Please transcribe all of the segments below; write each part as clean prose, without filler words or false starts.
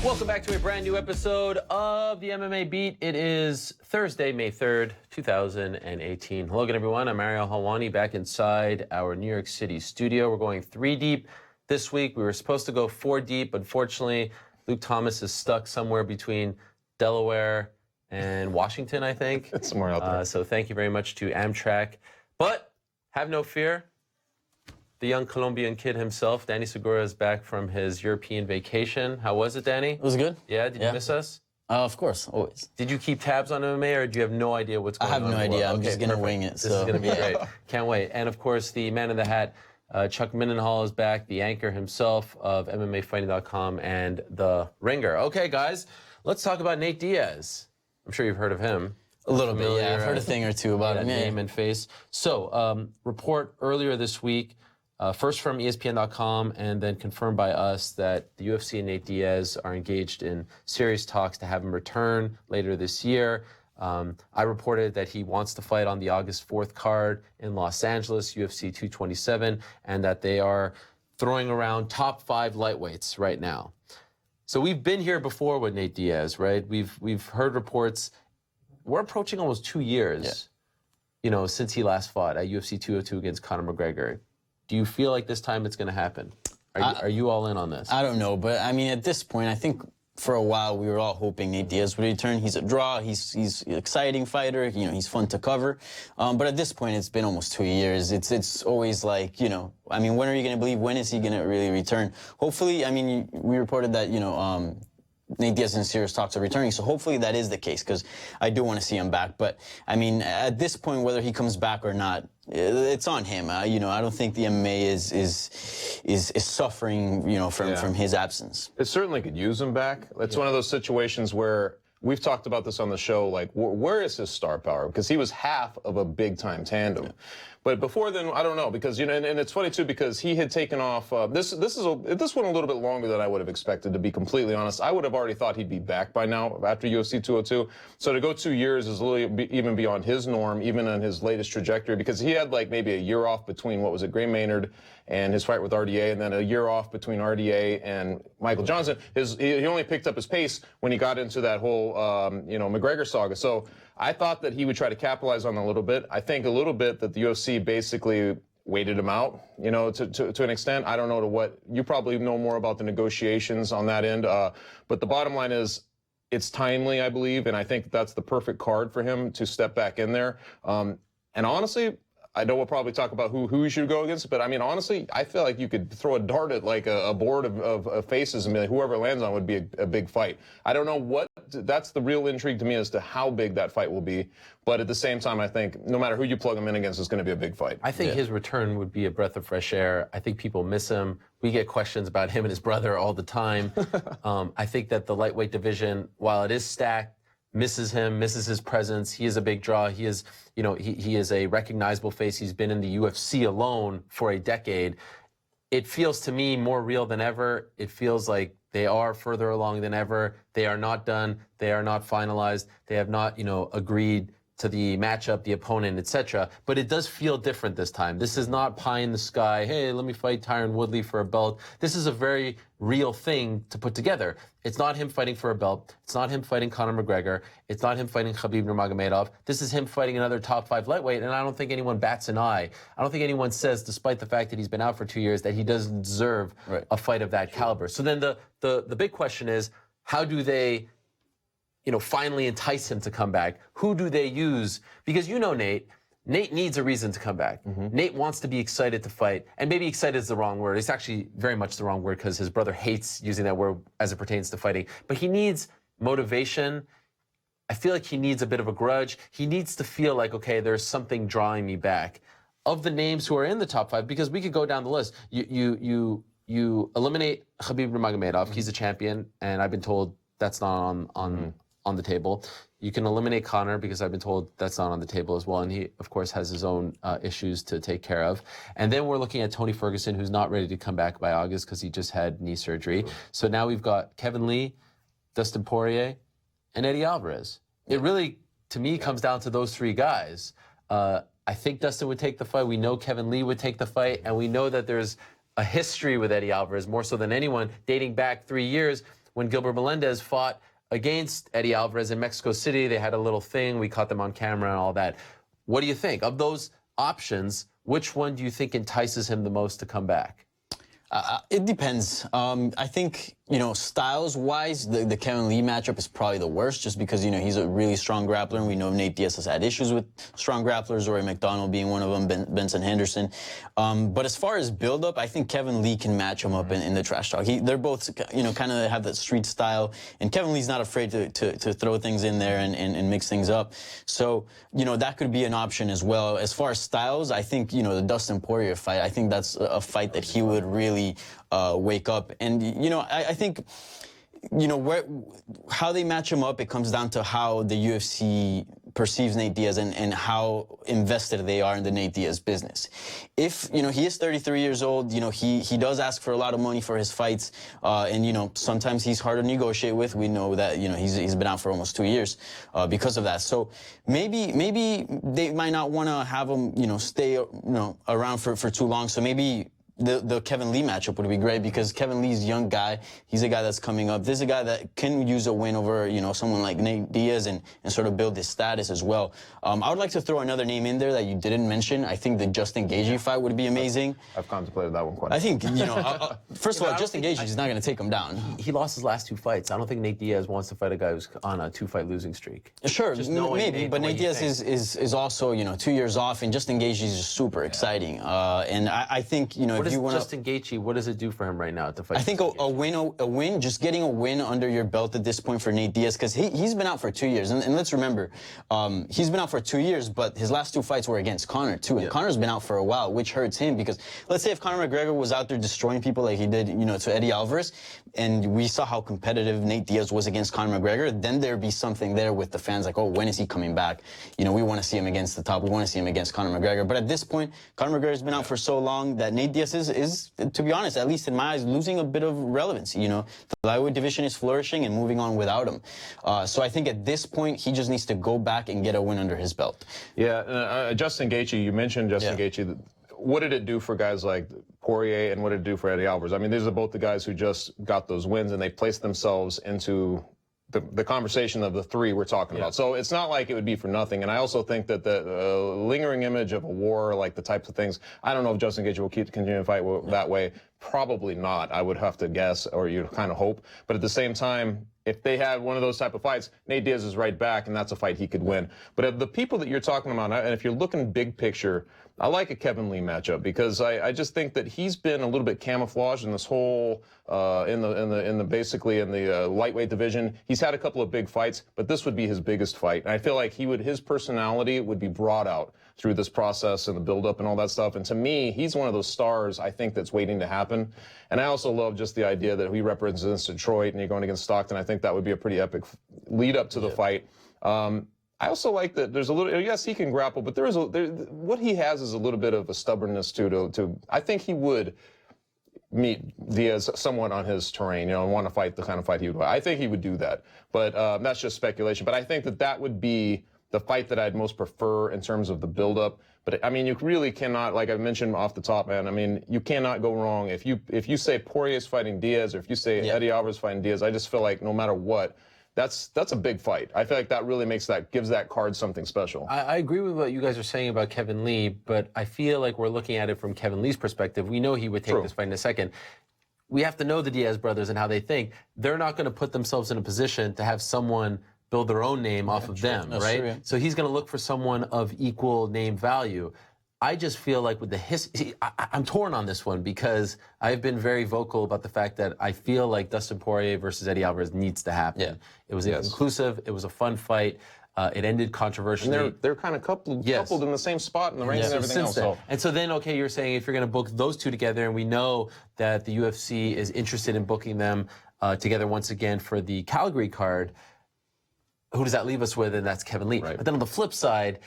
Welcome back to a brand new episode of the MMA Beat. It is Thursday, May 3rd, 2018. Hello again, everyone. I'm Mario Helwani back inside our New York City studio. We're going 3 deep this week. We were supposed to go 4 deep. Unfortunately, Luke Thomas is stuck somewhere between Delaware and Washington, I think. Somewhere out there. So thank you very much to Amtrak. But have no fear. The young Colombian kid himself, Danny Segura, is back from his European vacation. How was it, Danny? It was good. Yeah? Did you miss us? Of course, always. Did you keep tabs on MMA, or do you have no idea what's going on? I have no idea. I'm just going to wing it. This is going to be great. Can't wait. And, of course, the man in the hat, Chuck Mindenhall, is back, the anchor himself of MMAfighting.com and The Ringer. Okay, guys, let's talk about Nate Diaz. I'm sure you've heard of him. A little bit, yeah. I've heard a thing or two about him. Name and face. So, report earlier this week, first from ESPN.com and then confirmed by us, that the UFC and Nate Diaz are engaged in serious talks to have him return later this year. I reported that he wants to fight on the August 4th card in Los Angeles, UFC 227, and that they are throwing around top 5 lightweights right now. So we've been here before with Nate Diaz, right? We've heard reports. We're approaching almost 2 years, you know, since he last fought at UFC 202 against Conor McGregor. Do you feel like this time it's going to happen? Are you all in on this? I don't know, but I mean, at this point, I think for a while we were all hoping Nate Diaz would return. He's a draw. He's an exciting fighter. You know, he's fun to cover. But at this point, it's been almost 2 years. It's always like, you know, I mean, when are you going to believe? When is he going to really return? Hopefully, I mean, we reported that, you know, Nate Diaz in serious talks of returning, so hopefully that is the case, because I do want to see him back. But I mean, at this point, whether he comes back or not, it's on him. You know, I don't think the MMA is suffering, you know, from his absence. It certainly could use him back. It's one of those situations where we've talked about this on the show, like, where is his star power? Because he was half of a big-time tandem. Yeah. But before then, I don't know, because, you know, and it's funny, too, because he had taken off, this went a little bit longer than I would have expected, to be completely honest. I would have already thought he'd be back by now after UFC 202. So to go 2 years is even beyond his norm, even on his latest trajectory, because he had, like, maybe a year off between, what was it, Gray Maynard and his fight with RDA, and then a year off between RDA and Michael Johnson. He only picked up his pace when he got into that whole, you know, McGregor saga. So I thought that he would try to capitalize on that a little bit. I think a little bit that the UFC basically waited him out, you know, to an extent. I don't know to what. You probably know more about the negotiations on that end. But the bottom line is, it's timely, I believe, and I think that's the perfect card for him to step back in there. And honestly, I know we'll probably talk about who he should go against, but I mean, honestly, I feel like you could throw a dart at like a board of faces and be like, whoever lands on would be a big fight. I don't know what, that's the real intrigue to me as to how big that fight will be. But at the same time, I think no matter who you plug him in against, it's going to be a big fight. I think his return would be a breath of fresh air. I think people miss him. We get questions about him and his brother all the time. I think that the lightweight division, while it is stacked, misses him, misses his presence. He is a big draw. He is, you know, he is a recognizable face. He's been in the UFC alone for a decade. It feels to me more real than ever. It feels like they are further along than ever. They are not done. They are not finalized. They have not, you know, agreed to the matchup, the opponent, etc. But it does feel different this time. This is not pie in the sky, hey, let me fight Tyron Woodley for a belt. This is a very real thing to put together. It's not him fighting for a belt. It's not him fighting Conor McGregor. It's not him fighting Khabib Nurmagomedov. This is him fighting another top 5 lightweight, and I don't think anyone bats an eye. I don't think anyone says, despite the fact that he's been out for 2 years, that he doesn't deserve a fight of that caliber. So then the big question is, how do they, you know, finally entice him to come back? Who do they use? Because you know Nate needs a reason to come back. Nate wants to be excited to fight, and maybe excited is the wrong word. It's actually very much the wrong word, because his brother hates using that word as it pertains to fighting. But he needs motivation. I feel like he needs a bit of a grudge. He needs to feel like, okay, there's something drawing me back. Of the names who are in the top 5, because we could go down the list. You eliminate Khabib Nurmagomedov. He's a champion, and I've been told that's not on the table. You can eliminate Conor, because I've been told that's not on the table as well, and he, of course, has his own issues to take care of. And then we're looking at Tony Ferguson, who's not ready to come back by August because he just had knee surgery. So now we've got Kevin Lee, Dustin Poirier, and Eddie Alvarez. It really, to me, comes down to those 3 guys. I think Dustin would take the fight. We know Kevin Lee would take the fight, and we know that there's a history with Eddie Alvarez, more so than anyone, dating back 3 years, when Gilbert Melendez fought against Eddie Alvarez in Mexico City. They had a little thing. We caught them on camera and all that. What do you think? Of those options, which one do you think entices him the most to come back? It depends. I think, styles-wise, the Kevin Lee matchup is probably the worst just because, he's a really strong grappler, and we know Nate Diaz has had issues with strong grapplers, Rory McDonald being one of them, Benson Henderson. But as far as build-up, I think Kevin Lee can match him up in the trash talk. They're both, kind of have that street style, and Kevin Lee's not afraid to throw things in there and mix things up. So, that could be an option as well. As far as styles, I think, the Dustin Poirier fight, I think that's a fight that he would really wake up. And, I think, how they match him up, it comes down to how the UFC perceives Nate Diaz and how invested they are in the Nate Diaz business. If, he is 33 years old, he does ask for a lot of money for his fights, and, sometimes he's hard to negotiate with. We know that, he's been out for almost 2 years because of that. So maybe they might not want to have him, stay, around for too long. So maybe the Kevin Lee matchup would be great because Kevin Lee's a young guy. He's a guy that's coming up. This is a guy that can use a win over, someone like Nate Diaz and sort of build his status as well. I would like to throw another name in there that you didn't mention. I think the Justin Gaethje fight would be amazing. I've contemplated that one quite. I think, first of all, Justin Gaethje is not going to take him down. He lost his last 2 fights. I don't think Nate Diaz wants to fight a guy who's on a 2-fight losing streak. Sure, maybe, but Nate Diaz is also, 2 years off, and Justin Gaethje is just super exciting. And I think, if you want to... Justin Gaethje, what does it do for him right now to fight? I think a win, just getting a win under your belt at this point for Nate Diaz, because he's been out for 2 years. And let's remember, he's been out for 2 years, but his last 2 fights were against Conor, too. And Conor's been out for a while, which hurts him, because let's say if Conor McGregor was out there destroying people like he did, to Eddie Alvarez, and we saw how competitive Nate Diaz was against Conor McGregor, then there'd be something there with the fans like, oh, when is he coming back? We want to see him against the top. We want to see him against Conor McGregor. But at this point, Conor McGregor's been out for so long that Nate Diaz is, to be honest, at least in my eyes, losing a bit of relevancy. The lightweight division is flourishing and moving on without him. So I think at this point, he just needs to go back and get a win under his belt. Yeah, Justin Gaethje, you mentioned Justin Gaethje. What did it do for guys like Poirier, and what did it do for Eddie Alvarez? I mean, these are both the guys who just got those wins, and they placed themselves into the conversation of the 3 we're talking about. So it's not like it would be for nothing. And I also think that the lingering image of a war, like the types of things, I don't know if Justin Gaethje will continue to fight that way. Probably not, I would have to guess, or you kind of hope. But at the same time, if they had one of those type of fights, Nate Diaz is right back, and that's a fight he could win. But of the people that you're talking about, and if you're looking big picture, I like a Kevin Lee matchup because I just think that he's been a little bit camouflaged in this whole basically in the lightweight division. He's had a couple of big fights, but this would be his biggest fight. And I feel like his personality would be brought out through this process and the build-up and all that stuff. And to me, he's one of those stars I think that's waiting to happen. And I also love just the idea that he represents Detroit and you're going against Stockton. I think that would be a pretty epic lead up to the fight. I also like that there's a little, yes, he can grapple, but what he has is a little bit of a stubbornness to I think he would meet Diaz somewhat on his terrain, and want to fight the kind of fight he would. I think he would do that, but that's just speculation. But I think that would be the fight that I'd most prefer in terms of the build-up. But I mean, you really cannot, like I mentioned off the top, man. I mean, you cannot go wrong if you say Poirier's fighting Diaz, or if you say Eddie Alvarez fighting Diaz. I just feel like no matter what, that's a big fight. I feel like that really gives that card something special. I agree with what you guys are saying about Kevin Lee, but I feel like we're looking at it from Kevin Lee's perspective. We know he would take this fight in a second. We have to know the Diaz brothers and how they think. They're not going to put themselves in a position to have someone build their own name off of them, right? True. So he's going to look for someone of equal name value. I just feel like with the history, I'm torn on this one because I've been very vocal about the fact that I feel like Dustin Poirier versus Eddie Alvarez needs to happen. Yeah. It was inconclusive. It was a fun fight. It ended controversially. And they're kind of coupled in the same spot in the range and everything else. So. And so then, okay, you're saying if you're going to book those two together, and we know that the UFC is interested in booking them together once again for the Calgary card, who does that leave us with? And that's Kevin Lee. Right. But then on the flip side,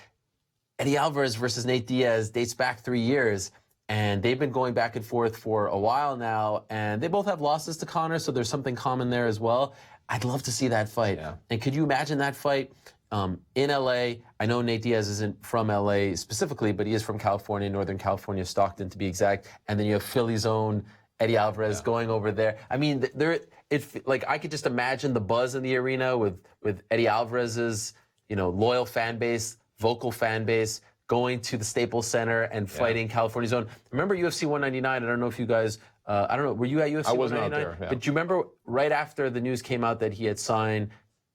Eddie Alvarez versus Nate Diaz dates back 3 years, and they've been going back and forth for a while now, and they both have losses to Conor, so there's something common there as well. I'd love to see that fight. Yeah. And could you imagine that fight in LA? I know Nate Diaz isn't from LA specifically, but he is from California, Northern California, Stockton to be exact, and then you have Philly's own Eddie Alvarez going over there. I mean, like I could just imagine the buzz in the arena with Eddie Alvarez's, loyal fan base, vocal fan base, going to the Staples Center and fighting California's own. Remember UFC 199? I don't know if you guys, I don't know, were you at UFC 199? I wasn't out there, yeah. But do you remember right after the news came out that he had signed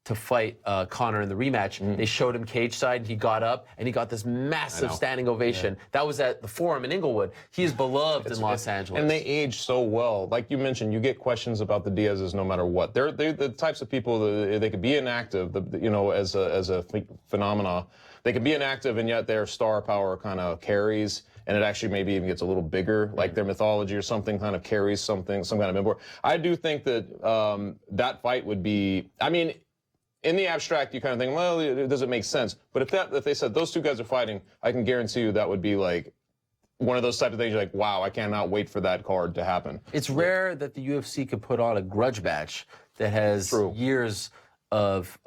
to fight Conor in the rematch, they showed him cage side, he got up, and he got this massive standing ovation. Yeah. That was at the Forum in Inglewood. He is beloved in Los Angeles. And they age so well. Like you mentioned, you get questions about the Diazes no matter what. They're the types of people that they could be inactive, as a phenomena. They can be inactive, and yet their star power kind of carries, and it actually maybe even gets a little bigger, like their mythology or something kind of carries some kind of import. I do think that that fight would be, I mean, in the abstract, you kind of think, well, does it make sense? But if they said those two guys are fighting, I can guarantee you that would be like one of those type of things. You're like, wow, I cannot wait for that card to happen. It's rare that the UFC could put on a grudge match that has years of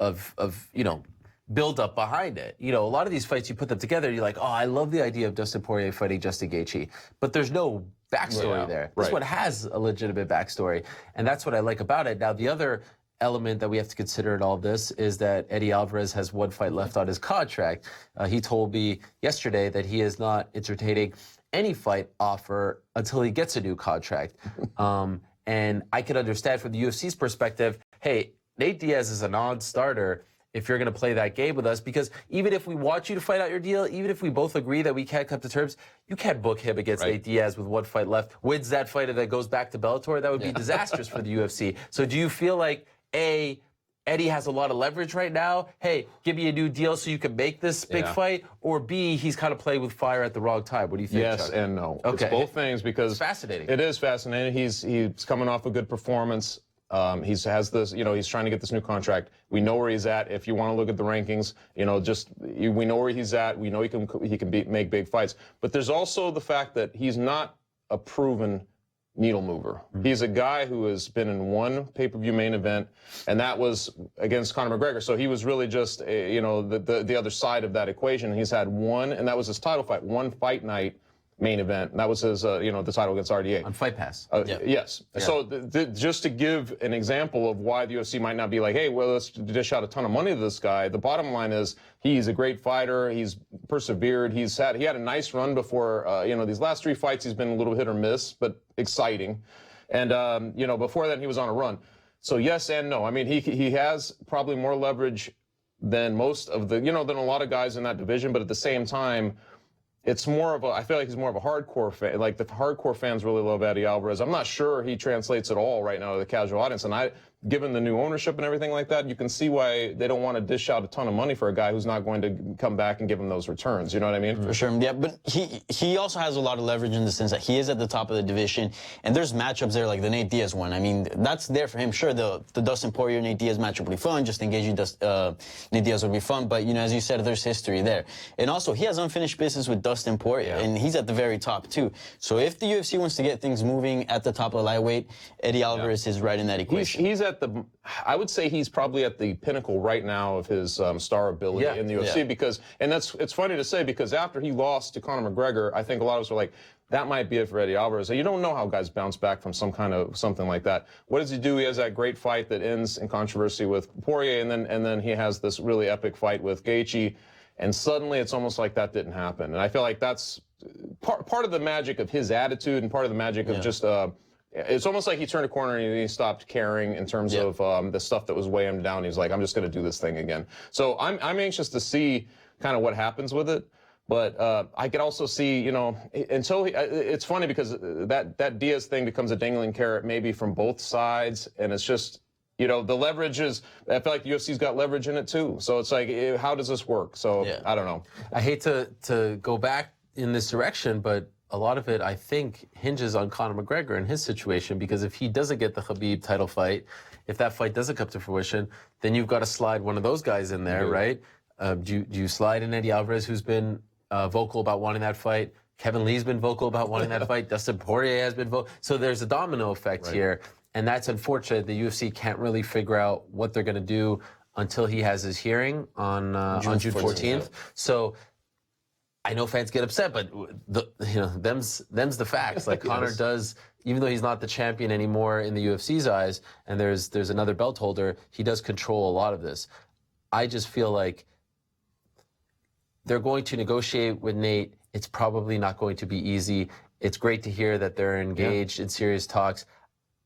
build up behind it. A lot of these fights, you put them together, you're like, oh, I love the idea of Dustin Poirier fighting Justin Gaethje, but there's no backstory there. This one has a legitimate backstory, and that's what I like about it. Now, the other element that we have to consider in all of this is that Eddie Alvarez has one fight left on his contract. He told me yesterday that he is not entertaining any fight offer until he gets a new contract. And I can understand from the UFC's perspective, hey, Nate Diaz is a non-starter if you're going to play that game with us, because even if we want you to fight out your deal, even if we both agree that we can't come to terms, you can't book him against Nate Diaz with one fight left, wins that fight and then goes back to Bellator. That would be disastrous for the UFC. So do you feel like, A, Eddie has a lot of leverage right now, hey, give me a new deal so you can make this big fight, or B, he's kind of playing with fire at the wrong time? What do you think, Yes Chuck? And no. Okay. It's both things, because it's fascinating. It is fascinating. He's coming off a good performance. He has this, he's trying to get this new contract. We know where he's at. If you want to look at the rankings, we know where he's at. We know he can make big fights. But there's also the fact that he's not a proven needle mover. He's a guy who has been in one pay-per-view main event, and that was against Conor McGregor. So he was really just, the other side of that equation. He's had one, and that was his title fight, one fight night main event. And that was his, the title against RDA. On Fight Pass. Yes. Yeah. So just to give an example of why the UFC might not be like, hey, well, let's dish out a ton of money to this guy. The bottom line is he's a great fighter. He's persevered. He had a nice run before, these last three fights, he's been a little hit or miss, but exciting. And, before that, he was on a run. So yes and no. I mean, he has probably more leverage than most of than a lot of guys in that division, but at the same time, it's more of I feel like he's more of a hardcore fan. Like the hardcore fans really love Eddie Alvarez. I'm not sure he translates at all right now to the casual audience. And given the new ownership and everything like that, you can see why they don't want to dish out a ton of money for a guy who's not going to come back and give him those returns. You know what I mean? For sure. Yeah, but he also has a lot of leverage in the sense that he is at the top of the division, and there's matchups there like the Nate Diaz one. I mean, that's there for him. Sure, the Dustin Poirier Nate Diaz matchup would be fun. Just engage Nate Diaz would be fun. But as you said, there's history there, and also he has unfinished business with Dustin Poirier, and he's at the very top too. So if the UFC wants to get things moving at the top of the lightweight, Eddie Alvarez is right in that equation. He's at I would say he's probably at the pinnacle right now of his star ability in the UFC because it's funny to say because after he lost to Conor McGregor, I think a lot of us were like, that might be it for Eddie Alvarez. You don't know how guys bounce back from something like that. What does he do? He has that great fight that ends in controversy with Poirier, and then he has this really epic fight with Gaethje, and suddenly it's almost like that didn't happen. And I feel like that's part of the magic of his attitude and part of the magic of just it's almost like he turned a corner and he stopped caring in terms of the stuff that was weighing him down. He's like, I'm just going to do this thing again. So I'm anxious to see kind of what happens with it. But I could also see, until it's funny because that Diaz thing becomes a dangling carrot maybe from both sides. And it's just, the leverage is, I feel like the UFC's got leverage in it too. So it's like, how does this work? So I don't know. I hate to go back in this direction, but a lot of it, I think, hinges on Conor McGregor and his situation, because if he doesn't get the Khabib title fight, if that fight doesn't come to fruition, then you've got to slide one of those guys in there, right? Do you slide in Eddie Alvarez, who's been vocal about wanting that fight? Kevin Lee's been vocal about wanting that fight. Dustin Poirier has been vocal. So there's a domino effect here, and that's unfortunate. The UFC can't really figure out what they're going to do until he has his hearing on June 14th. So I know fans get upset, but them's the facts. Like Conor does, even though he's not the champion anymore in the UFC's eyes, and there's another belt holder, he does control a lot of this. I just feel like they're going to negotiate with Nate. It's probably not going to be easy. It's great to hear that they're engaged in serious talks.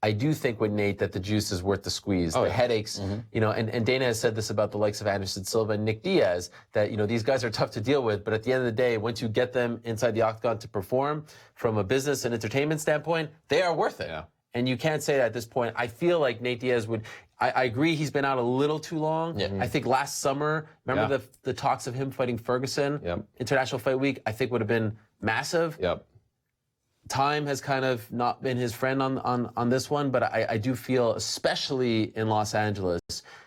I do think with Nate that the juice is worth the squeeze. The headaches, and Dana has said this about the likes of Anderson Silva and Nick Diaz, that, these guys are tough to deal with, but at the end of the day, once you get them inside the octagon to perform from a business and entertainment standpoint, they are worth it. Yeah. And you can't say that at this point. I feel like Nate Diaz would, I agree he's been out a little too long. Yeah. I think last summer, remember the talks of him fighting Ferguson? International Fight Week, I think would have been massive. Time has kind of not been his friend on this one, but I do feel, especially in Los Angeles,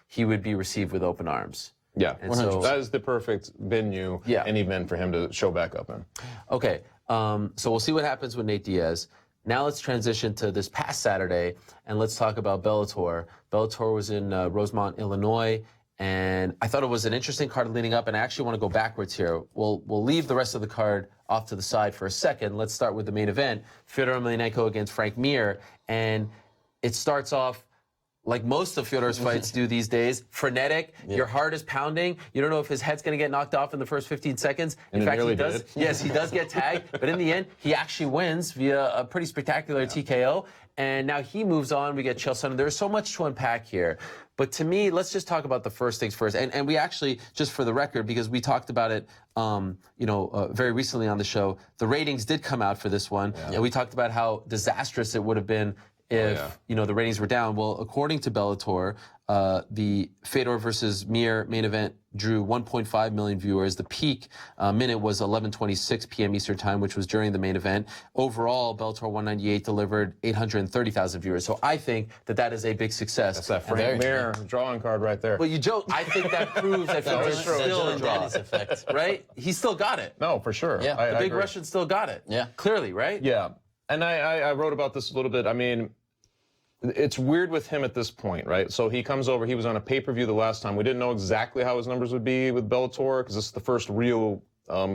he would be received with open arms. Yeah, and so, that is the perfect venue and event for him to show back up in. Okay, so we'll see what happens with Nate Diaz. Now let's transition to this past Saturday, and let's talk about Bellator. Bellator was in Rosemont, Illinois, and I thought it was an interesting card leading up, and I actually want to go backwards here. We'll leave the rest of the card off to the side for a second. Let's start with the main event, Fedor Emelianenko against Frank Mir, and it starts off like most of Fedor's fights do these days, frenetic. Your heart is pounding. You don't know if his head's going to get knocked off in the first 15 seconds. In fact, he does. Yes, he does get tagged, but in the end, he actually wins via a pretty spectacular TKO. And now he moves on. We get Chael Sonnen. There's so much to unpack here. But to me, let's just talk about the first things first. And we actually, just for the record, because we talked about it, very recently on the show, the ratings did come out for this one. And we talked about how disastrous it would have been if the ratings were down. Well, according to Bellator, the Fedor versus Mir main event drew 1.5 million viewers. The peak minute was 11:26 p.m. Eastern Time, which was during the main event. Overall, Bellator 198 delivered 830,000 viewers. So I think that is a big success. That's that Frank Mir drawing card right there. Well, you joke. I think that proves that Fedor's still a draw. Effect. Right? He still got it. No, for sure. Yeah. The big Russian still got it. Yeah. Clearly, right? Yeah. And I wrote about this a little bit. I mean, it's weird with him at this point, right? So he comes over. He was on a pay-per-view the last time. We didn't know exactly how his numbers would be with Bellator because this is the first real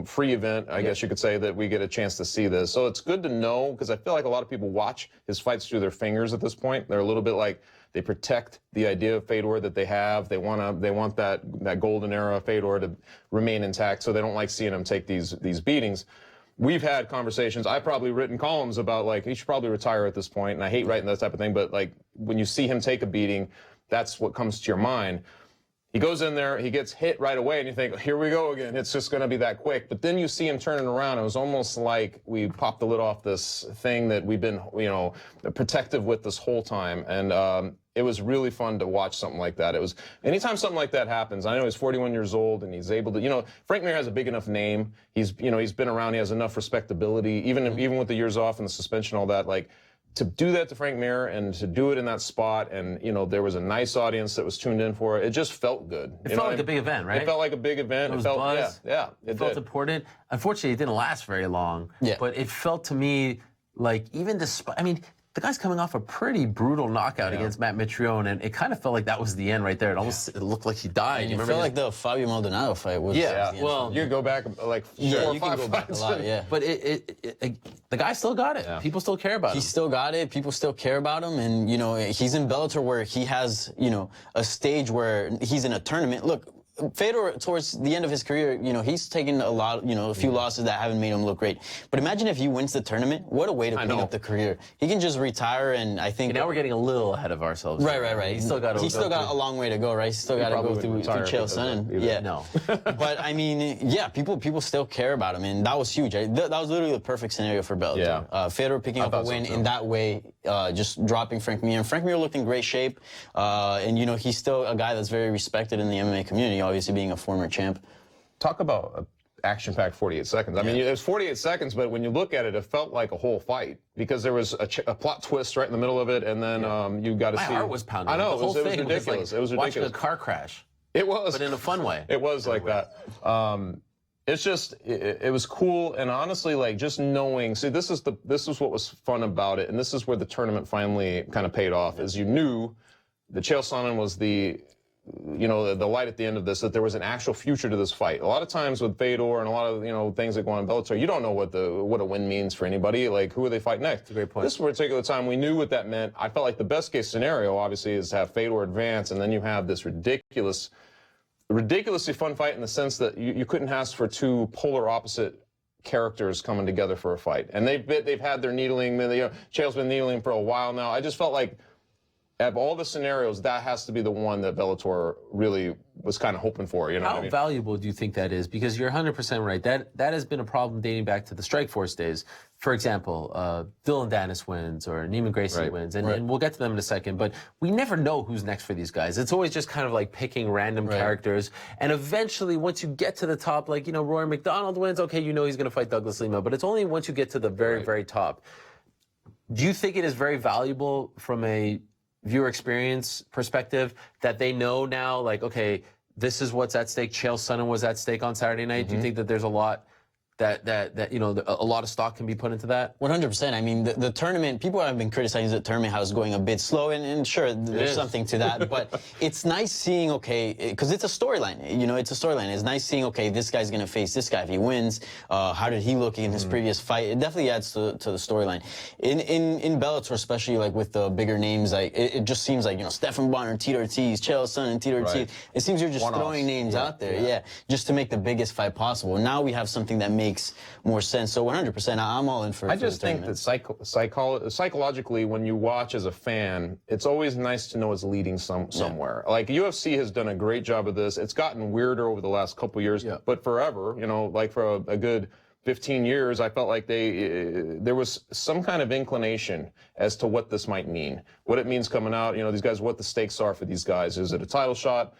free event, I guess you could say, that we get a chance to see this. So it's good to know because I feel like a lot of people watch his fights through their fingers at this point. They're a little bit like they protect the idea of Fedor that they have. They want that golden era of Fedor to remain intact, so they don't like seeing him take these beatings. We've had conversations. I've probably written columns about, like, he should probably retire at this point, and I hate writing that type of thing, but, like, when you see him take a beating, that's what comes to your mind. He goes in there, he gets hit right away, and you think, here we go again. It's just going to be that quick. But then you see him turning around. It was almost like we popped the lid off this thing that we've been, protective with this whole time. And it was really fun to watch something like that. It was, anytime something like that happens, I know he's 41 years old and he's able to, Frank Mir has a big enough name. He's been around, he has enough respectability, even with the years off and the suspension, all that, like, to do that to Frank Mir and to do it in that spot, and there was a nice audience that was tuned in for it. It just felt good. It felt like a big event, right? It felt like a big event. It felt buzz. It felt important. Unfortunately, it didn't last very long. Yeah. But it felt to me like, even despite, the guy's coming off a pretty brutal knockout against Matt Mitrione, and it kind of felt like that was the end right there. It looked like he died. You felt like the Fabio Maldonado fight was. Well, you go back like 4 or 5 go back a lot. But the guy still got it. Yeah. People still care about him. He still got it. People still care about him, and he's in Bellator where he has a stage where he's in a tournament. Look, Fedor, towards the end of his career, he's taken a few losses that haven't made him look great. But imagine if he wins the tournament. What a way to clean up the career. He can just retire, and I think... now we're getting a little ahead of ourselves. Right. He's still got a long way to go, right? He's still got to go through Chael Sonnen. Yeah. No. But people still care about him, and that was huge. That was literally the perfect scenario for Bellator. Yeah. Fedor picking up a win in that way, just dropping Frank Mir. And Frank Mir looked in great shape, and he's still a guy that's very respected in the MMA community, obviously being a former champ. Talk about an action-packed 48 seconds. I mean, it was 48 seconds, but when you look at it, it felt like a whole fight because there was a plot twist right in the middle of it, and then you got to see. My heart was pounding. I know, the whole it was thing ridiculous. Was like it was ridiculous. Watching a car crash. It was, but in a fun way. It was like that. It's just, it was cool, and honestly, like, just knowing. See, this is what was fun about it, and this is where the tournament finally kind of paid off. Is you knew that Chael Sonnen was the you know, the light at the end of this, that there was an actual future to this fight. A lot of times with Fedor and a lot of, you know, things that go on in Bellator, you don't know what a win means for anybody. Like, who are they fighting next? That's a great point. This particular time, we knew what that meant. I felt like the best case scenario, obviously, is to have Fedor advance, and then you have this ridiculously fun fight in the sense that you couldn't ask for two polar opposite characters coming together for a fight. And they've had their needling. You know, Chael's been needling for a while now. I just felt like, of all the scenarios, that has to be the one that Bellator really was kind of hoping for. You know, how valuable do you think that is? Because you're 100% right. That has been a problem dating back to the Strikeforce days. For example, Dylan Dennis wins or Neiman Gracie wins, and we'll get to them in a second. But we never know who's next for these guys. It's always just kind of like picking random characters. And eventually, once you get to the top, like, you know, Rory McDonald wins, okay, you know he's going to fight Douglas Lima. But it's only once you get to the very, very top. Do you think it is very valuable from a viewer experience perspective that they know now, like, okay, this is what's at stake? Chael Sonnen was at stake on Saturday night. Do you think that there's a lot that you know, a lot of stock can be put into that? 100%. I mean, the tournament, people have been criticizing the tournament, how it's going a bit slow, and sure, there's something to that, but it's nice seeing, okay, because it's a storyline, you know, it's a storyline. It's nice seeing, okay, this guy's going to face this guy if he wins. How did he look in his previous fight? It definitely adds to the storyline. In Bellator, especially like with the bigger names, like it just seems like, you know, Stephan Bonner, Tito Ortiz, Chael Sonnen, Tito Ortiz. It seems you're just throwing names out there, just to make the biggest fight possible. Now we have something that makes more sense. So 100%, I'm all in for. I just think that psychologically, when you watch as a fan, it's always nice to know it's leading somewhere. Like, UFC has done a great job of this. It's gotten weirder over the last couple years, but forever, you know, like for a good 15 years, I felt like there was some kind of inclination as to what this might mean, what it means coming out. You know, these guys, what the stakes are for these guys. Is it a title shot?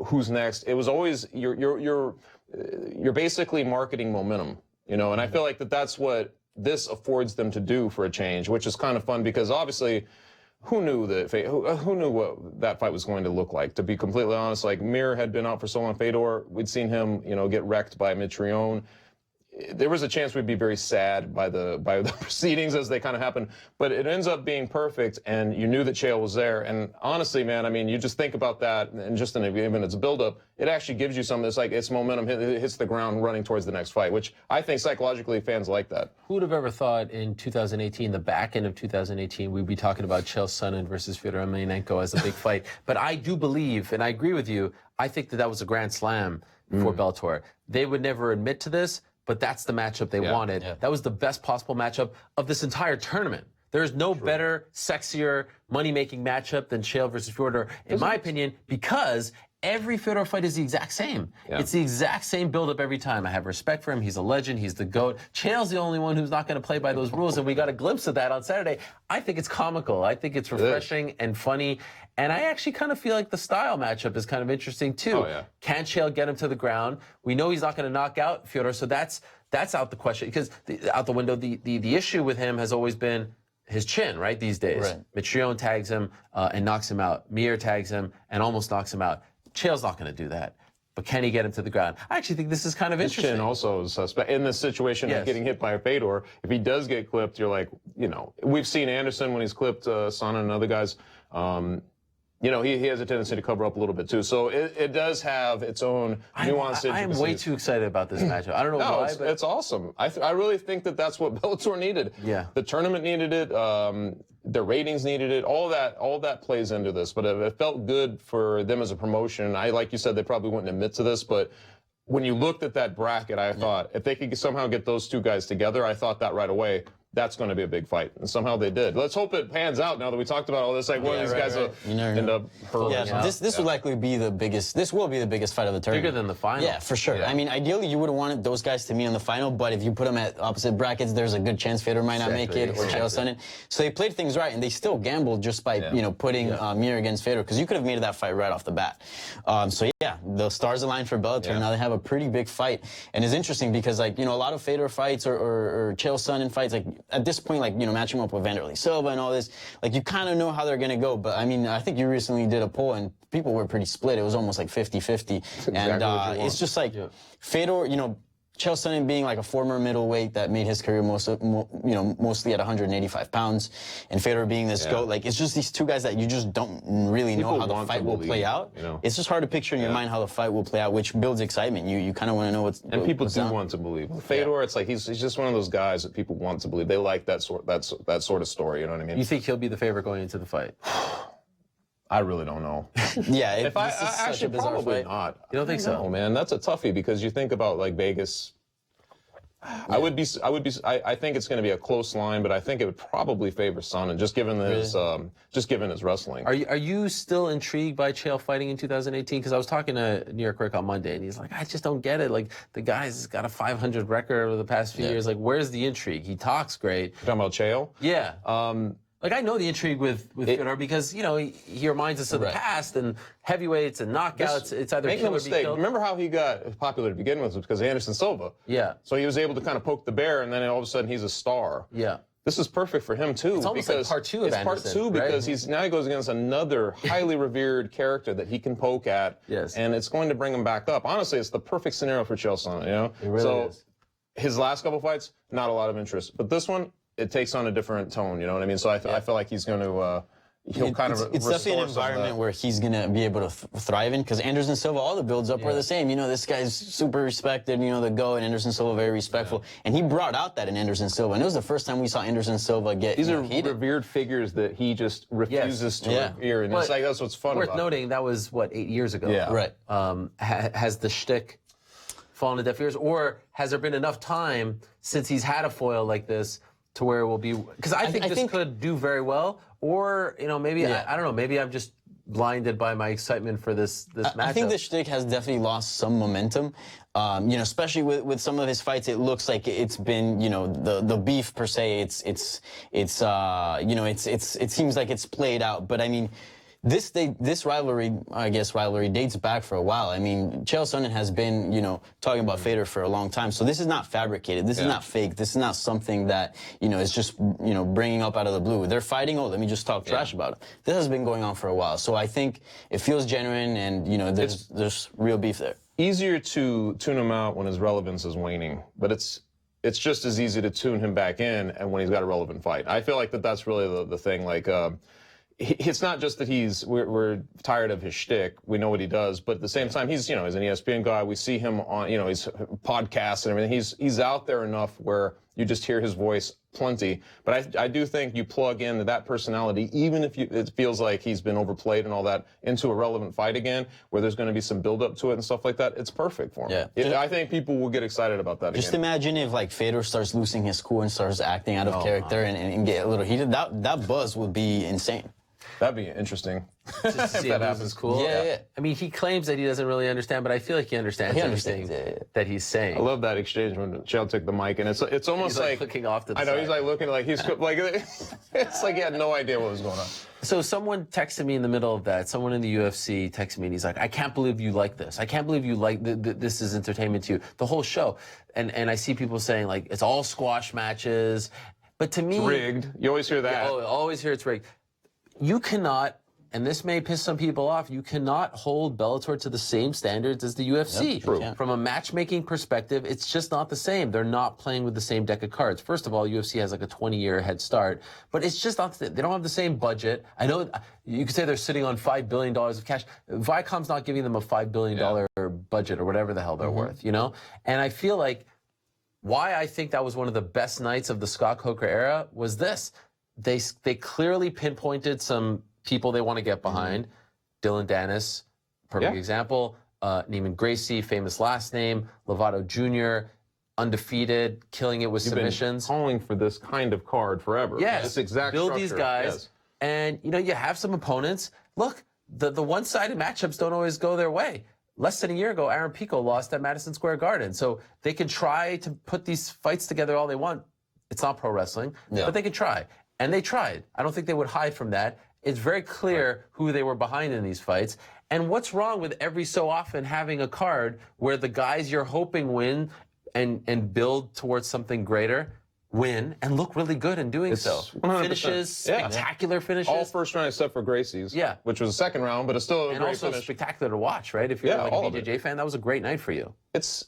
Who's next? It was always you're basically marketing momentum, you know, and I feel like that's what this affords them to do for a change, which is kind of fun because obviously, who knew what that fight was going to look like? To be completely honest, like, Mir had been out for so long. Fedor, we'd seen him, you know, get wrecked by Mitrione. There was a chance we'd be very sad by the proceedings as they kind of happened, but it ends up being perfect, and you knew that Chael was there. And honestly, man, I mean, you just think about that, and just in its build-up, it actually gives you something. It's like it's momentum, it hits the ground running towards the next fight, which I think psychologically fans like that. Who would have ever thought in 2018, the back end of 2018, we'd be talking about Chael Sonnen versus Fedor Emelianenko as a big fight? But I do believe, and I agree with you, I think that was a grand slam for Bellator. They would never admit to this, but that's the matchup they wanted. That was the best possible matchup of this entire tournament. There's no better, sexier, money-making matchup than Chael versus Fedor, in my opinion, because every Fedor fight is the exact same. It's the exact same build-up every time. I have respect for him. He's a legend. He's the GOAT. Chael's the only one who's not going to play by those rules, and we got a glimpse of that on Saturday. I think it's comical. I think it's refreshing and funny, and I actually kind of feel like the style matchup is kind of interesting, too. Can Chael get him to the ground? We know he's not going to knock out Fedor, so that's out the question, because out the window. The issue with him has always been his chin, right, these days. Mitrione tags him and knocks him out. Mir tags him and almost knocks him out. Chael's not going to do that. But can he get him to the ground? I actually think this is kind of interesting. His chin also is suspect. In this situation of getting hit by a Fedor, if he does get clipped, you're like, you know, we've seen Anderson when he's clipped Sonnen and other guys. You know, he has a tendency to cover up a little bit too. So it does have its own nuance. I am way too excited about this matchup. I don't know why, but it's awesome. I really think that's what Bellator needed. The tournament needed it. The ratings needed it. All that plays into this. But it felt good for them as a promotion. Like you said, they probably wouldn't admit to this, but when you looked at that bracket, I thought if they could somehow get those two guys together, I thought that right away. That's going to be a big fight, and somehow they did. Let's hope it pans out. Now that we talked about all this, like one of these guys will end up hurt. This will likely be the biggest. This will be the biggest fight of the tournament. Bigger than the final. Yeah, for sure. I mean, ideally, you would have wanted those guys to meet in the final, but if you put them at opposite brackets, there's a good chance Fedor might not make it, or Chael Sonnen. So they played things right, and they still gambled just by putting Mir against Fedor, because you could have made that fight right off the bat. So yeah, the stars aligned for Bellator. Now they have a pretty big fight, and it's interesting because, like, you know, a lot of Fedor fights or Chael Sonnen fights, like at this point, like, you know, match him up with Vanderlei Silva and all this, like, you kind of know how they're going to go. But I mean, I think you recently did a poll and people were pretty split. It was almost like 50-50. And it's just like Fedor, you know, Chael Sonnen being like a former middleweight that made his career mostly at 185 pounds, and Fedor being this GOAT, like it's just these two guys that you just don't really know how the fight will play out. You know? It's just hard to picture in your mind how the fight will play out, which builds excitement. You kind of want to know what's and people what's do down. want to believe. Fedor, it's like he's just one of those guys that people want to believe. They like that sort of story. You know what I mean? You think he'll be the favorite going into the fight? I really don't know. Yeah, If I this is such a actually bizarre probably fight. not. You don't think so? Oh man, that's a toughie because you think about like Vegas. I think it's going to be a close line, but I think it would probably favor Sonnen just given his wrestling. Are you still intrigued by Chael fighting in 2018? Because I was talking to New York Rick on Monday, and he's like, I just don't get it. Like the guy's got a 500 record over the past few years. Like, where's the intrigue? He talks great. You're talking about Chael? Yeah. Like I know the intrigue with Fedor because he reminds us of the past and heavyweights and knockouts. It's either make kill no or be mistake. killed. Remember how he got popular to begin with was because of Anderson Silva. Yeah. So he was able to kind of poke the bear, and then all of a sudden he's a star. Yeah. This is perfect for him too. It's almost like part two of It's Anderson, part two because right? now he goes against another highly revered character that he can poke at. Yes. And it's going to bring him back up. Honestly, it's the perfect scenario for Chael Sonnen, It really is. His last couple fights, not a lot of interest. But this one, it takes on a different tone, you know what I mean? So I feel like he's going to he'll kind of It's definitely an restore some of environment that. where he's going to be able to thrive in because Anderson Silva, all the builds up are the same. This guy's super respected, the GOAT, and Anderson Silva very respectful. And he brought out that in Anderson Silva. And it was the first time we saw Anderson Silva get These are heated. revered figures that he just refuses to Yeah. revere. And it's like, that's what's fun Worth about it. noting, that was, 8 years ago? Yeah. Right. Has the shtick fallen to deaf ears? Or has there been enough time since he's had a foil like this to where it will be? Because I think this could do very well. Or, maybe, I don't know, maybe I'm just blinded by my excitement for this matchup. I think the shtick has definitely lost some momentum. Especially with some of his fights, it looks like it's been, the beef per se. It seems like it's played out. But I mean, this rivalry dates back for a while. I mean, Chael Sonnen has been, talking about Fedor for a long time. So this is not fabricated. This is not fake. This is not something that, is just, bringing up out of the blue. They're fighting. Oh, let me just talk trash about it. This has been going on for a while. So I think it feels genuine and, there's real beef there. Easier to tune him out when his relevance is waning, but it's just as easy to tune him back in and when he's got a relevant fight. I feel like that's really the thing. Like, it's not just that we're tired of his shtick. We know what he does, but at the same time, he's an ESPN guy. We see him on, his podcasts and everything. He's out there enough where you just hear his voice plenty. But I do think you plug in that personality, even if it feels like he's been overplayed and all that, into a relevant fight again, where there's going to be some build up to it and stuff like that. It's perfect for him. Yeah. I think people will get excited about that Just again. imagine if like Fedor starts losing his cool and starts acting out of character and get a little heated. That buzz would be insane. That'd be interesting. Just to see that him lose happens. is cool. Yeah. I mean, he claims that he doesn't really understand, but I feel like he understands everything that he's saying. I love that exchange when Chael took the mic, and it's almost He's like looking off to the I know side. he's like looking like he's like it's like he had no idea what was going on. So someone texted me in the middle of that. Someone in the UFC texted me, and he's like, "I can't believe you like this. I can't believe you like this is entertainment to you. The whole show." And I see people saying like it's all squash matches, but to me, It's rigged. You always hear that. I always hear it's rigged. You cannot. And this may piss some people off. You cannot hold Bellator to the same standards as the UFC. Yep, true. From a matchmaking perspective, it's just not the same. They're not playing with the same deck of cards. First of all, UFC has like a 20-year head start, but it's just not. They don't have the same budget. I know you could say they're sitting on $5 billion of cash. Viacom's not giving them a $5 billion budget or whatever the hell they're worth, And I feel like why I think that was one of the best nights of the Scott Coker era was this. They clearly pinpointed some people they want to get behind. Dylan Dennis, perfect example. Neiman Gracie, famous last name. Lovato Jr., undefeated, killing it with submissions. Been calling for this kind of card forever. Yes, This exact build structure. these guys. Yes. And, you have some opponents. Look, the one-sided matchups don't always go their way. Less than a year ago, Aaron Pico lost at Madison Square Garden. So they can try to put these fights together all they want. It's not pro wrestling, but they can try. And they tried. I don't think they would hide from that. It's very clear who they were behind in these fights. And what's wrong with every so often having a card where the guys you're hoping win and build towards something greater win and look really good in doing so. 100%. Finishes, spectacular finishes. All first round except for Gracie's. Yeah. Which was the second round, but it's still a and great also finish. spectacular to watch, right? If you're like all a of it. BJJ fan, that was a great night for you. It's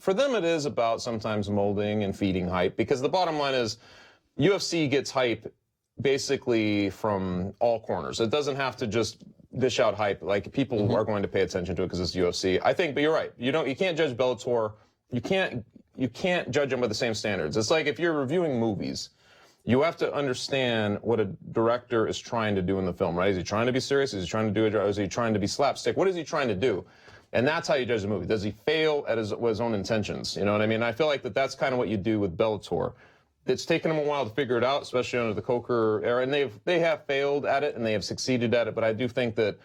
for them it is about sometimes molding and feeding hype, because the bottom line is UFC gets hype basically from all corners. It doesn't have to just dish out hype. Like, people are going to pay attention to it because it's UFC. I think, but you're right. You can't judge Bellator. You can't judge them with the same standards. It's like if you're reviewing movies, you have to understand what a director is trying to do in the film, right? Is he trying to be serious? Is he trying to do it? Or is he trying to be slapstick? What is he trying to do? And that's how you judge the movie. Does he fail at his own intentions? You know what I mean? I feel like that's kind of what you do with Bellator. It's taken them a while to figure it out, especially under the Coker era, and they have failed at it and they have succeeded at it. But I do think that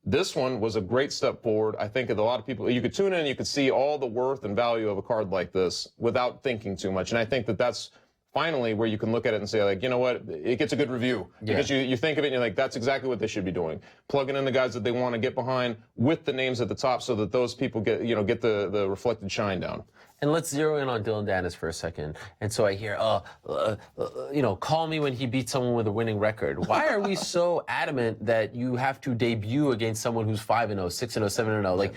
this one was a great step forward. I think that a lot of people, you could tune in and you could see all the worth and value of a card like this without thinking too much. And I think that that's finally where you can look at it and say, like, you know what, it gets a good review. Because you think of it and you're like, that's exactly what they should be doing. Plugging in the guys that they want to get behind with the names at the top so that those people get the reflected shine down. And let's zero in on Dylan Dennis for a second. And so I hear, call me when he beats someone with a winning record. Why are we so adamant that you have to debut against someone who's 5-0, 6-0, 7-0? Like,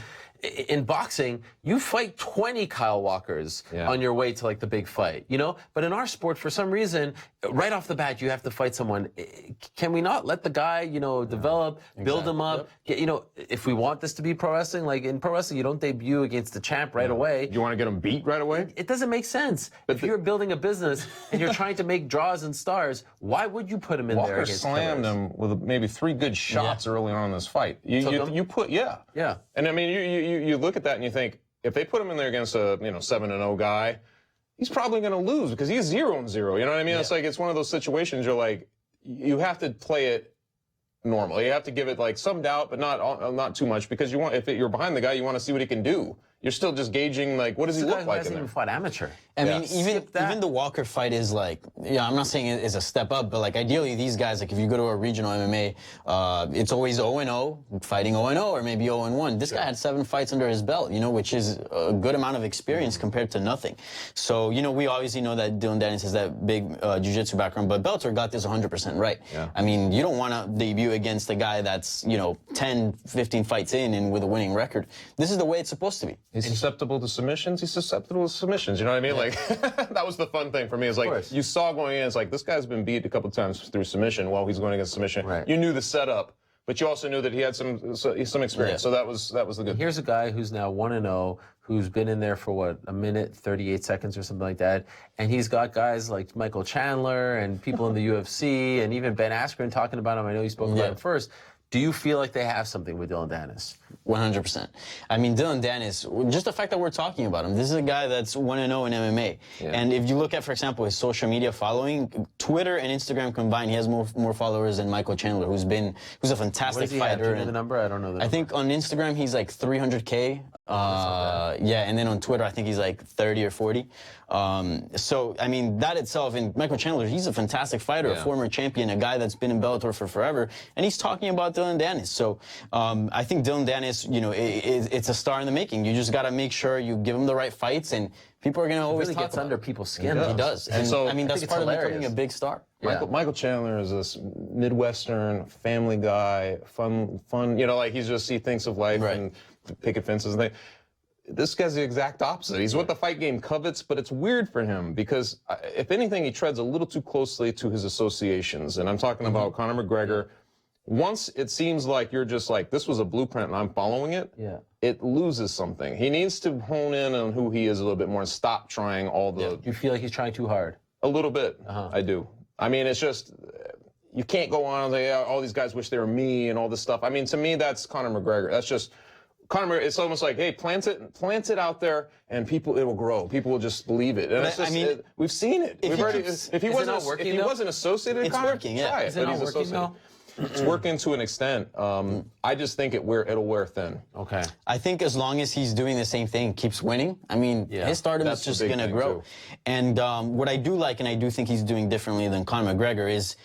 in boxing, you fight 20 Kyle Walkers on your way to, like, the big fight, you know? But in our sport, for some reason, right off the bat, you have to fight someone. Can we not let the guy, develop, build him up? If we want this to be pro wrestling, like, in pro wrestling, you don't debut against the champ right away. You want to get him beat right away? It doesn't make sense. But if you're building a business and you're trying to make draws and stars, why would you put him in there against Walker slammed him with maybe 3 good shots early on in this fight. Yeah. And I mean, you look at that and you think, if they put him in there against a 7-0 guy, he's probably going to lose because he's 0-0. You know what I mean? Yeah. It's like, it's one of those situations you're like, you have to play it normal. You have to give it like some doubt, but not too much, because if you're behind the guy, you want to see what he can do. You're still just gauging, like, what does he look like in there? Even fought amateur. I mean, even the Walker fight is like, I'm not saying it's a step up, but like ideally these guys, like if you go to a regional MMA, it's always 0-0, fighting 0-0, or maybe 0-1. This guy had 7 fights under his belt, which is a good amount of experience compared to nothing. So, we obviously know that Dylan Dennis has that big jiu-jitsu background, but Bellator got this 100% right. Yeah. I mean, you don't want to debut against a guy that's, 10, 15 fights in and with a winning record. This is the way it's supposed to be. He's susceptible to submissions. He's susceptible to submissions. You know what I mean? Like, that was the fun thing for me. Is like, you saw going in, it's like, this guy's been beat a couple times through submission while he's going against submission. Right. You knew the setup, but you also knew that he had some experience. Yeah. So that was the good. Here's a guy who's now 1-0, who's been in there for a minute, 38 seconds or something like that. And he's got guys like Michael Chandler and people in the UFC and even Ben Askren talking about him. I know you spoke about him first. Do you feel like they have something with Dylan Dennis? 100%. I mean, Dylan Dennis, just the fact that we're talking about him, this is a guy that's 1-0 in MMA. Yeah. And if you look at, for example, his social media following, Twitter and Instagram combined, he has more followers than Michael Chandler, who's a fantastic fighter. Do you know the number? I don't know the number. I think on Instagram, he's like 300K. And then on Twitter, I think he's like 30 or 40. So, I mean, that itself, and Michael Chandler, he's a fantastic fighter, a former champion, a guy that's been in Bellator for forever, and he's talking about Dylan Dennis. So, I think Dylan Dennis, it's a star in the making. You just got to make sure you give him the right fights, and people are going to always really talk gets under people's skin. He does. And so, I mean, that's part of becoming a big star. Michael Chandler is this Midwestern family guy, fun, like he thinks of life and picket fences and things. This guy's the exact opposite. He's what the fight game covets, but it's weird for him because, if anything, he treads a little too closely to his associations. And I'm talking about Conor McGregor. Once it seems like you're just like, this was a blueprint and I'm following it, it loses something. He needs to hone in on who he is a little bit more and stop trying all the... Do you feel like he's trying too hard? A little bit. I do. I mean, it's just... You can't go on and say, all these guys wish they were me and all this stuff. I mean, to me, that's Conor McGregor. That's just... Conor, it's almost like, hey, plant it out there, and it will grow. People will just believe it. And it's just, we've seen it. If he wasn't associated, it's working. Yeah, is it not working though? It's working to an extent. I just think it'll wear thin. Okay. I think as long as he's doing the same thing, keeps winning, I mean, his stardom is just going to grow. Too. And what I do like, and I do think he's doing differently than Conor McGregor, is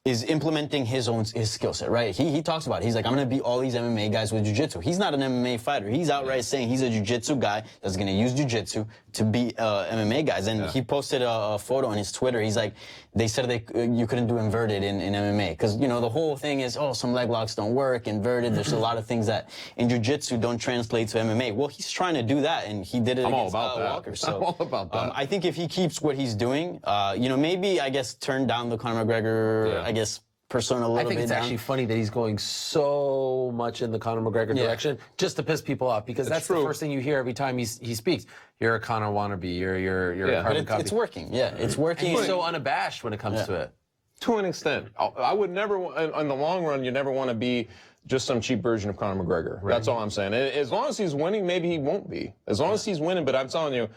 is implementing his skill set, right? He talks about it. He's like, I'm going to beat all these MMA guys with jiu-jitsu. He's not an MMA fighter. He's outright saying he's a jiu-jitsu guy that's going to use jiu-jitsu to beat MMA guys. And he posted a photo on his Twitter. He's like, they said you couldn't do inverted in MMA. Because, you know, the whole thing is, some leg locks don't work, inverted. There's a lot of things that in jiu-jitsu don't translate to MMA. Well, he's trying to do that, and he did it against Walker. So, I'm all about that. I think if he keeps what he's doing, you know, maybe, I guess, turn down the Conor McGregor, I guess, persona a little bit. I think it's actually funny that he's going so much in the Conor McGregor direction just to piss people off, because that's the first thing you hear every time he speaks. You're a Conor wannabe. You're a carbon copy. It's working. Yeah, it's working. And he's so unabashed when it comes to it. To an extent. I would never, in the long run, you never want to be just some cheap version of Conor McGregor. Right. That's all I'm saying. As long as he's winning, maybe he won't be. As long as he's winning, but I'm telling you,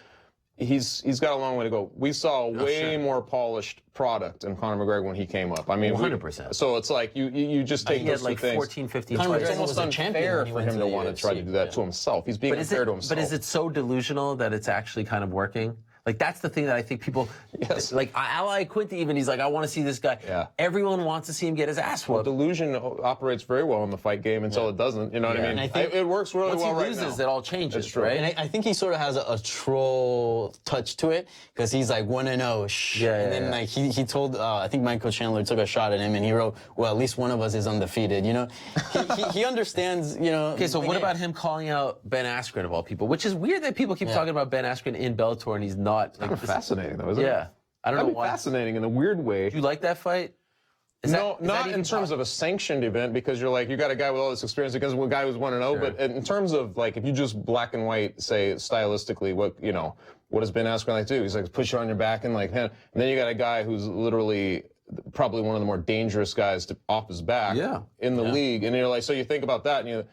he's got a long way to go. We saw a way more polished product in Conor McGregor when he came up. I mean, 100%. So it's like you just take those two things. 14, 15 Conor fights. It's almost unfair for him to want to try to do that to himself. He's being unfair to himself. But is it so delusional that it's actually kind of working? Like, that's the thing that I think people, like, Ally Quinty even, he's like, I want to see this guy. Yeah. Everyone wants to see him get his ass whooped. Delusion operates very well in the fight game until it doesn't. You know what I mean? And I think it works really well right now. Once he loses, it all changes, That's true. right? And I think he sort of has a troll touch to it, because he's like 1-0, shh. And then like he told, I think Michael Chandler took a shot at him, and he wrote, well, at least one of us is undefeated. You know, he understands. You know. Okay, so what about him calling out Ben Askren of all people? Which is weird that people keep talking about Ben Askren in Bellator and he's not. Like, Fascinating though, isn't it? Yeah, I don't know why. Fascinating in a weird way. Do you like that fight? Not in terms of a sanctioned event, because you're like, you got a guy with all this experience against a guy who's 1-0, but in terms of like, if you just black and white say stylistically, what does Ben Askren like to do? He's like, push you on your back and like, and then you got a guy who's literally probably one of the more dangerous guys off his back in the league, and you're like, so you think about that, and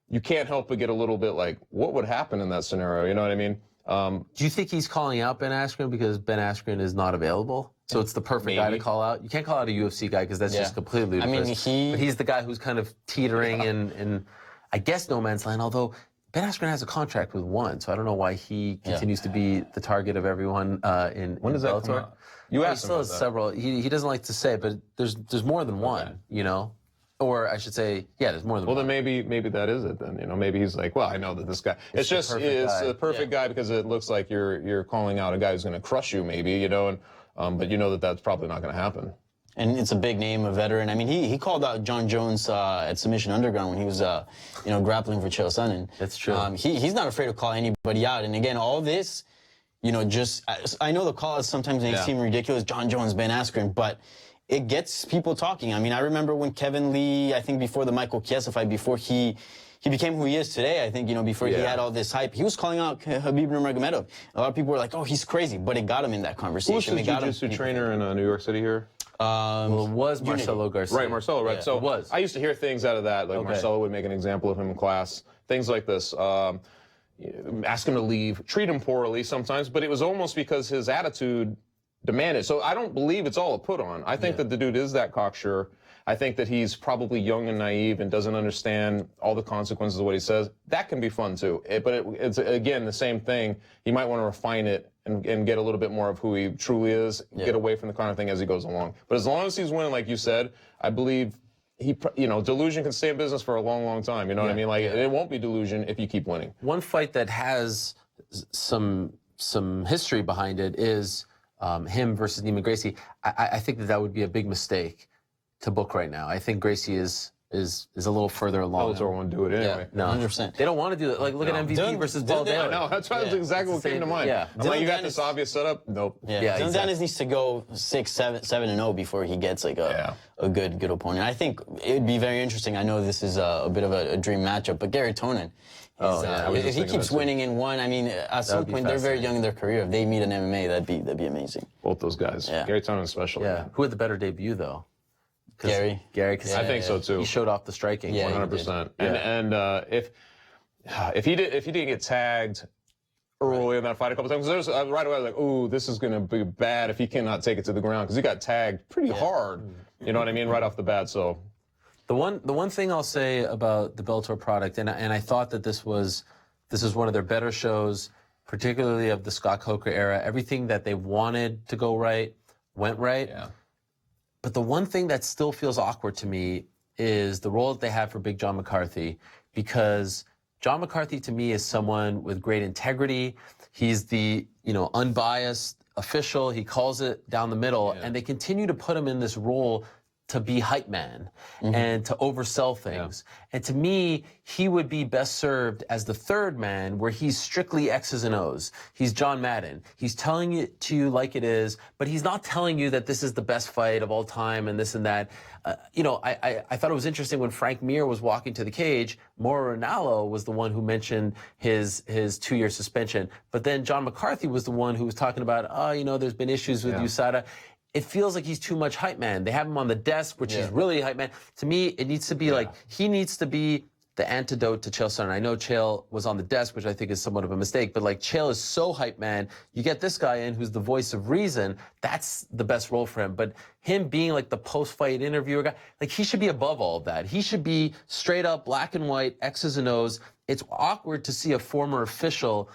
you can't help but get a little bit like, what would happen in that scenario? You know what I mean? Do you think he's calling out Ben Askren because Ben Askren is not available? So it's the perfect guy to call out? You can't call out a UFC guy because that's just completely ludicrous. I mean, but he's the guy who's kind of teetering in, I guess, no man's land, although Ben Askren has a contract with ONE, so I don't know why he continues to be the target of everyone in When does that come out? You asked him about that. Several. He doesn't like to say, but there's more than one, you know? Or I should say, there's more than one. Well, then maybe that is it then. Maybe he's like, well, I know that this guy. It's the perfect guy because it looks like you're calling out a guy who's going to crush you, maybe, but you know that that's probably not going to happen. And it's a big name, a veteran. I mean, he called out John Jones at Submission Underground when he was, grappling for Chael Sonnen. That's true. He's not afraid to call anybody out. And again, all this, I know the call-outs sometimes may seem ridiculous. John Jones, Ben Askren, but it gets people talking. I mean, I remember when Kevin Lee, I think before the Michael Chiesa fight, before he became who he is today, I think, before he had all this hype, he was calling out Khabib Nurmagomedov. A lot of people were like, oh, he's crazy, but it got him in that conversation. Who was the jiu-jitsu trainer in New York City here? Well, it was Marcelo Garcia. Right, Marcelo, right. So it was. I used to hear things out of that, like Marcelo would make an example of him in class, things like this. Ask him to leave, treat him poorly sometimes, but it was almost because his attitude demanded. So I don't believe it's all a put on. I think that the dude is that cocksure. I think that he's probably young and naive and doesn't understand all the consequences of what he says. That can be fun too. But it's again the same thing. He might want to refine it and get a little bit more of who he truly is. Get away from the kind of thing as he goes along. But as long as he's winning, like you said, I believe delusion can stay in business for a long, long time. You know what I mean? Like it won't be delusion if you keep winning. One fight that has some history behind it is him versus Neiman Gracie. I think that would be a big mistake to book right now. I think Gracie is a little further along. Bellator won't do it anyway. No, 100%. They don't want to do it. Like, look at MVP versus Paul Daly. No, that's exactly what came to mind. Yeah. I'm like, you got this obvious setup? Nope. Dylan Dennis needs to go 6-7-0 before he gets like a good opponent. I think it would be very interesting. I know this is a bit of a dream matchup, but Gary Tonin. If he keeps winning in one, I mean, at some point they're very young in their career. If they meet in MMA, that'd be amazing. Both those guys. Yeah. Gary Tonin especially. Yeah. Who had the better debut though? Gary, because I think so too. He showed off the striking. 100%. And if he didn't get tagged early in that fight a couple times, there's right away I was like, ooh, this is gonna be bad if he cannot take it to the ground because he got tagged pretty hard. You know what I mean, right off the bat. So the one thing I'll say about the Bellator product, and I thought that this was one of their better shows, particularly of the Scott Coker era. Everything that they wanted to go right went right. yeah. But the one thing that still feels awkward to me is the role that they have for Big John McCarthy, because John McCarthy to me is someone with great integrity. He's the, unbiased official. He calls it down the middle, and they continue to put him in this role to be hype man and to oversell things. And to me, he would be best served as the third man, where he's strictly X's and O's. He's John Madden. He's telling it to you like it is, but he's not telling you that this is the best fight of all time and this and that. I thought it was interesting when Frank Mir was walking to the cage, Mauro Ranallo was the one who mentioned his 2-year suspension. But then John McCarthy was the one who was talking about, there's been issues with USADA. It feels like he's too much hype man. They have him on the desk, which he's really hype man. To me, it needs to be like, he needs to be the antidote to Chael Sonnen. I know Chael was on the desk, which I think is somewhat of a mistake, but like Chael is so hype man. You get this guy in who's the voice of reason. That's the best role for him. But him being like the post-fight interviewer guy, like he should be above all of that. He should be straight up black and white, X's and O's. It's awkward to see a former official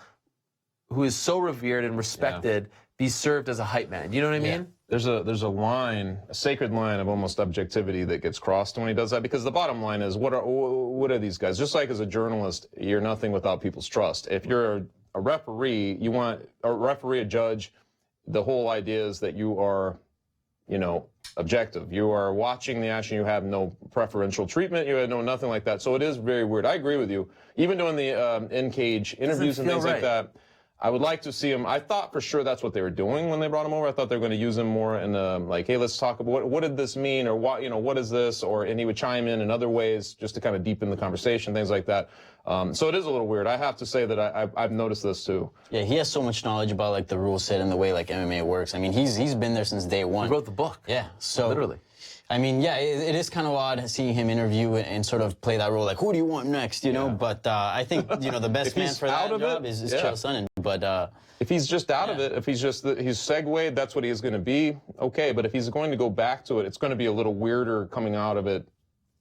who is so revered and respected be served as a hype man. You know what I mean? There's a line, a sacred line of almost objectivity that gets crossed when he does that, because the bottom line is, what are these guys? Just like as a journalist, you're nothing without people's trust. If you're a referee, you want a referee, a judge, the whole idea is that you are, objective. You are watching the action. You have no preferential treatment. You have nothing like that. So it is very weird. I agree with you. Even doing the in-cage interviews and things like that, I would like to see him. I thought for sure that's what they were doing when they brought him over. I thought they were going to use him more in like, hey, let's talk about what did this mean, or what is this, and he would chime in other ways just to kind of deepen the conversation, things like that. So it is a little weird. I have to say that I've noticed this too. Yeah, he has so much knowledge about like the rule set and the way like MMA works. I mean, he's been there since day one. He wrote the book. Yeah, so literally. I mean, yeah, it is kind of odd seeing him interview and sort of play that role, like, who do you want next, you know? But I think, the best man for that job is Chael Sonnen. But if he's just out of it, if he's segued, that's what he is going to be, okay. But if he's going to go back to it, it's going to be a little weirder coming out of it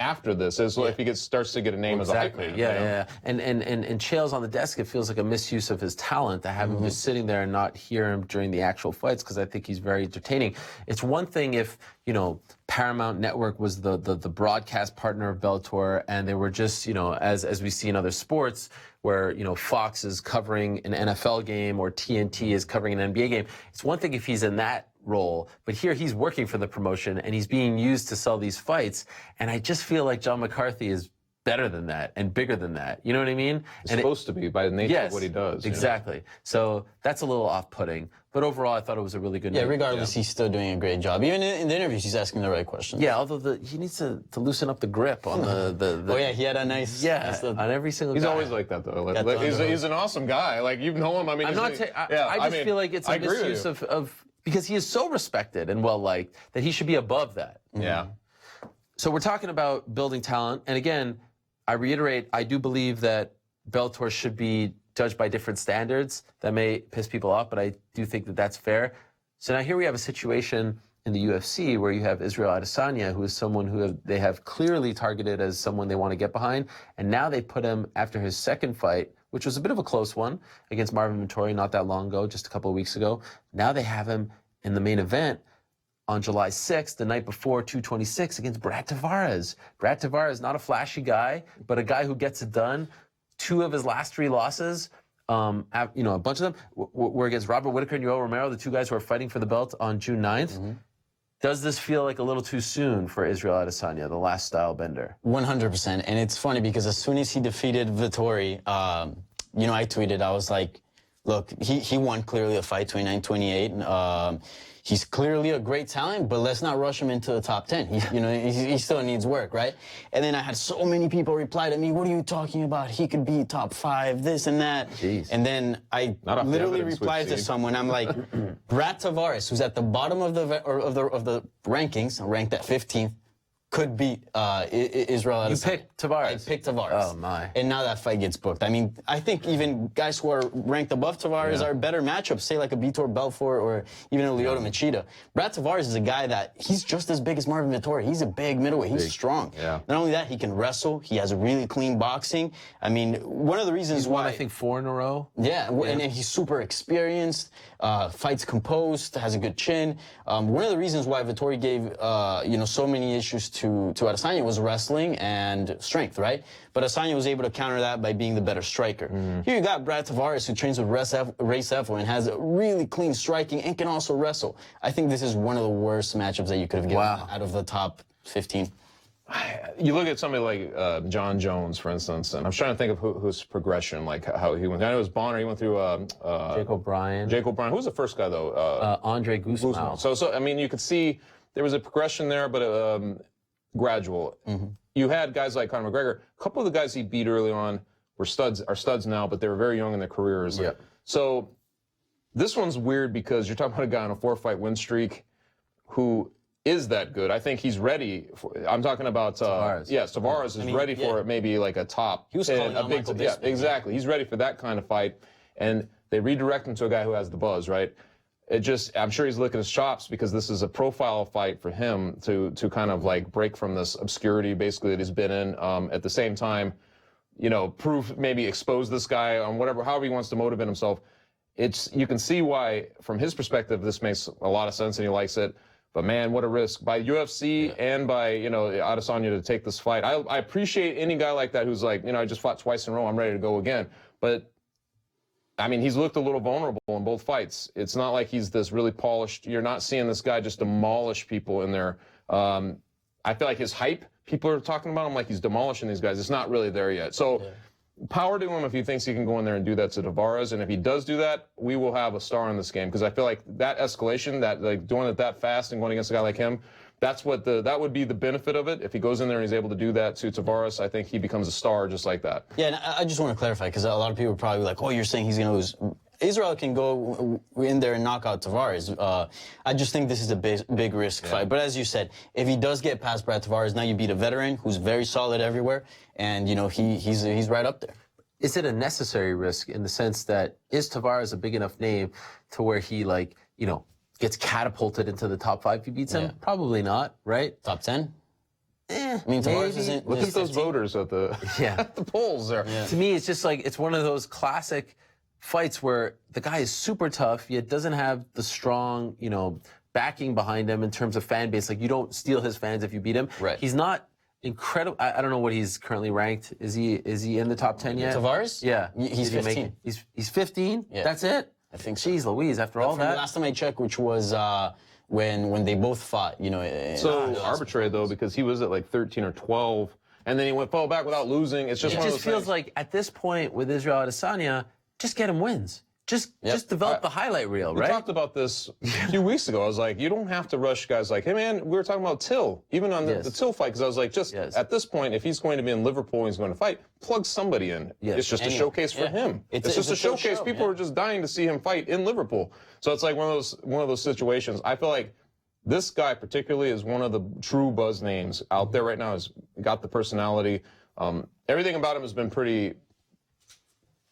after this, as if he starts to get a name as a hype man. Yeah. And Chael's on the desk, it feels like a misuse of his talent to have him just sitting there and not hear him during the actual fights, because I think he's very entertaining. It's one thing if, Paramount Network was the broadcast partner of Bellator, and they were just, as we see in other sports, where, Fox is covering an NFL game or TNT is covering an NBA game. It's one thing if he's in that role, but here he's working for the promotion and he's being used to sell these fights. And I just feel like John McCarthy is better than that and bigger than that. You know what I mean? It's supposed to be by the nature of what he does. Exactly. So that's a little off-putting. But overall, I thought it was a really good night. Regardless, he's still doing a great job. Even in the interviews, he's asking the right questions. Yeah, although he needs to loosen up the grip on the Oh, yeah, he had a nice... on every single He's guy. always like that, though. He's an awesome guy. Like, you know him. I mean, I just feel like it's a misuse of... Because he is so respected and well-liked that he should be above that. Yeah. So we're talking about building talent. And again, I reiterate, I do believe that Bellator should be judged by different standards. That may piss people off, but I do think that that's fair. So now here we have a situation in the UFC where you have Israel Adesanya, who is someone who they have clearly targeted as someone they want to get behind. And now they put him after his second fight, which was a bit of a close one against Marvin Vettori not that long ago, just a couple of weeks ago. Now they have him in the main event on July 6th, the night before, 226, against Brad Tavares. Brad Tavares, not a flashy guy, but a guy who gets it done. 2 of his last 3 losses, a bunch of them were against Robert Whittaker and Yoel Romero, the 2 guys who are fighting for the belt on June 9th. Does this feel like a little too soon for Israel Adesanya, the last style bender? 100%. And it's funny because as soon as he defeated Vettori, I tweeted, I was like, look, he won clearly a fight, 29-28. He's clearly a great talent, but let's not rush him into the top 10. He still needs work, right? And then I had so many people reply to me, what are you talking about? He could be top 5, this and that. Jeez. And then I literally replied to someone, I'm like, Brad Tavares, who's at the bottom of the rankings, ranked at 15th, could beat Israel Adesanya. You picked Tavares. I picked Tavares. Oh, my. And now that fight gets booked. I mean, I think even guys who are ranked above Tavares are better matchups, say like a Vitor Belfort or even a Lyoto Machida. Brad Tavares is a guy that he's just as big as Marvin Vettori. He's a big middleweight. He's strong. Yeah. Not only that, he can wrestle. He has really clean boxing. I mean, one of the reasons He's why... won, I think, 4 in a row. Yeah, and he's super experienced, fights composed, has a good chin. One of the reasons why Vettori gave, so many issues to Adesanya was wrestling and strength, right? But Adesanya was able to counter that by being the better striker. Here you got Brad Tavares, who trains with Race Efo and has really clean striking and can also wrestle. I think this is one of the worst matchups that you could have given out of the top 15. You look at somebody like John Jones, for instance, and I'm trying to think of whose progression, like how he went. I know it was Bonner. He went through Jake O'Brien. Jake O'Brien. Who was the first guy though? Andre Guzman. So I mean, you could see there was a progression there, but gradual. You had guys like Conor McGregor. A couple of the guys he beat early on are studs now, but they were very young in their careers. Yeah. So this one's weird because you're talking about a guy on a 4-fight win streak who is that good. I think he's ready. I'm talking about Tavares. Yes, Tavares is ready for it. Maybe like a top. He was calling out Michael Bisping. Yeah, exactly. He's ready for that kind of fight, and they redirect him to a guy who has the buzz, right? I'm sure he's licking his chops because this is a profile fight for him to kind of like break from this obscurity basically that he's been in. At the same time, maybe expose this guy on however he wants to motivate himself. You can see why, from his perspective, this makes a lot of sense and he likes it. But man, what a risk by UFC and by Adesanya to take this fight. I appreciate any guy like that who's like, I just fought twice in a row, I'm ready to go again. But I mean, he's looked a little vulnerable in both fights. It's not like he's this really polished. You're not seeing this guy just demolish people in there. I feel like his hype, people are talking about him like he's demolishing these guys. It's not really there yet. So power to him if he thinks he can go in there and do that to Tavares. And if he does do that, we will have a star in this game. Because I feel like that escalation, that like doing it that fast and going against a guy like him, that would be the benefit of it. If he goes in there and he's able to do that to Tavares, I think he becomes a star just like that. Yeah, and I just want to clarify because a lot of people are probably like, oh, you're saying he's going to lose. Israel can go in there and knock out Tavares. I just think this is a big risk fight. But as you said, if he does get past Brad Tavares, now you beat a veteran who's very solid everywhere, and he's right up there. Is it a necessary risk in the sense that is Tavares a big enough name to where he gets catapulted into the top 5 if he beats him? Yeah. Probably not, right? Top 10? I mean, Tavares isn't. Look at those voters at the at the polls there. To me, it's just like it's one of those classic fights where the guy is super tough, yet doesn't have the strong, backing behind him in terms of fan base. Like you don't steal his fans if you beat him. Right. He's not incredible. I don't know what he's currently ranked. Is he in the top 10 yet? Tavares? Yeah. He's 15. He's 15? Yeah. That's it? I think so. Jeez Louise, after all From the that. last time I checked, which was when they both fought, So arbitrary though, because he was at like 13 or 12, and then he fell back without losing. It's just It one of just those feels things. like at this point with Israel Adesanya, just get him wins. Just develop the highlight reel, We right? talked about this a few weeks ago. I was like, you don't have to rush guys like, hey man, we were talking about Till, even on the Till fight, because I was like, at this point, if he's going to be in Liverpool and he's going to fight, plug somebody in. It's just a showcase for him. It's just a showcase. People are just dying to see him fight in Liverpool. So it's like one of those situations. I feel like this guy particularly is one of the true buzz names out there right now. Has got the personality. Everything about him has been pretty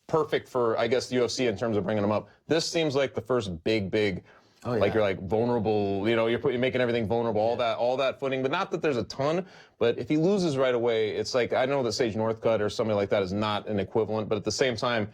perfect for, I guess, the UFC in terms of bringing him up. This seems like the first big, like you're like vulnerable, you're making everything vulnerable, all that footing, but not that there's a ton, but if he loses right away, it's like, I know that Sage Northcutt or somebody like that is not an equivalent, but at the same time,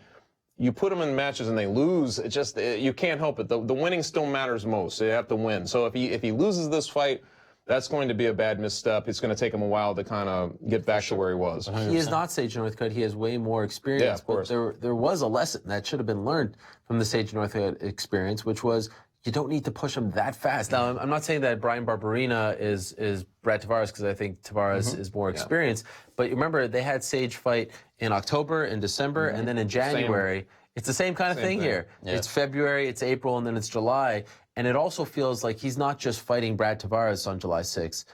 you put them in matches and they lose, you can't help it. The winning still matters most, so you have to win. So if he loses this fight, that's going to be a bad misstep. It's going to take him a while to kind of get back to where he was. 100%. He is not Sage Northcutt. He has way more experience. Yeah, of course. But there was a lesson that should have been learned from the Sage Northcutt experience, which was you don't need to push him that fast. Now, I'm not saying that Brian Barberina is Brad Tavares because I think Tavares is more experienced. But remember, they had Sage fight in October, in December, and then in January. It's the same kind of thing here. Yeah. It's February, it's April, and then it's July. And it also feels like he's not just fighting Brad Tavares on July 6th.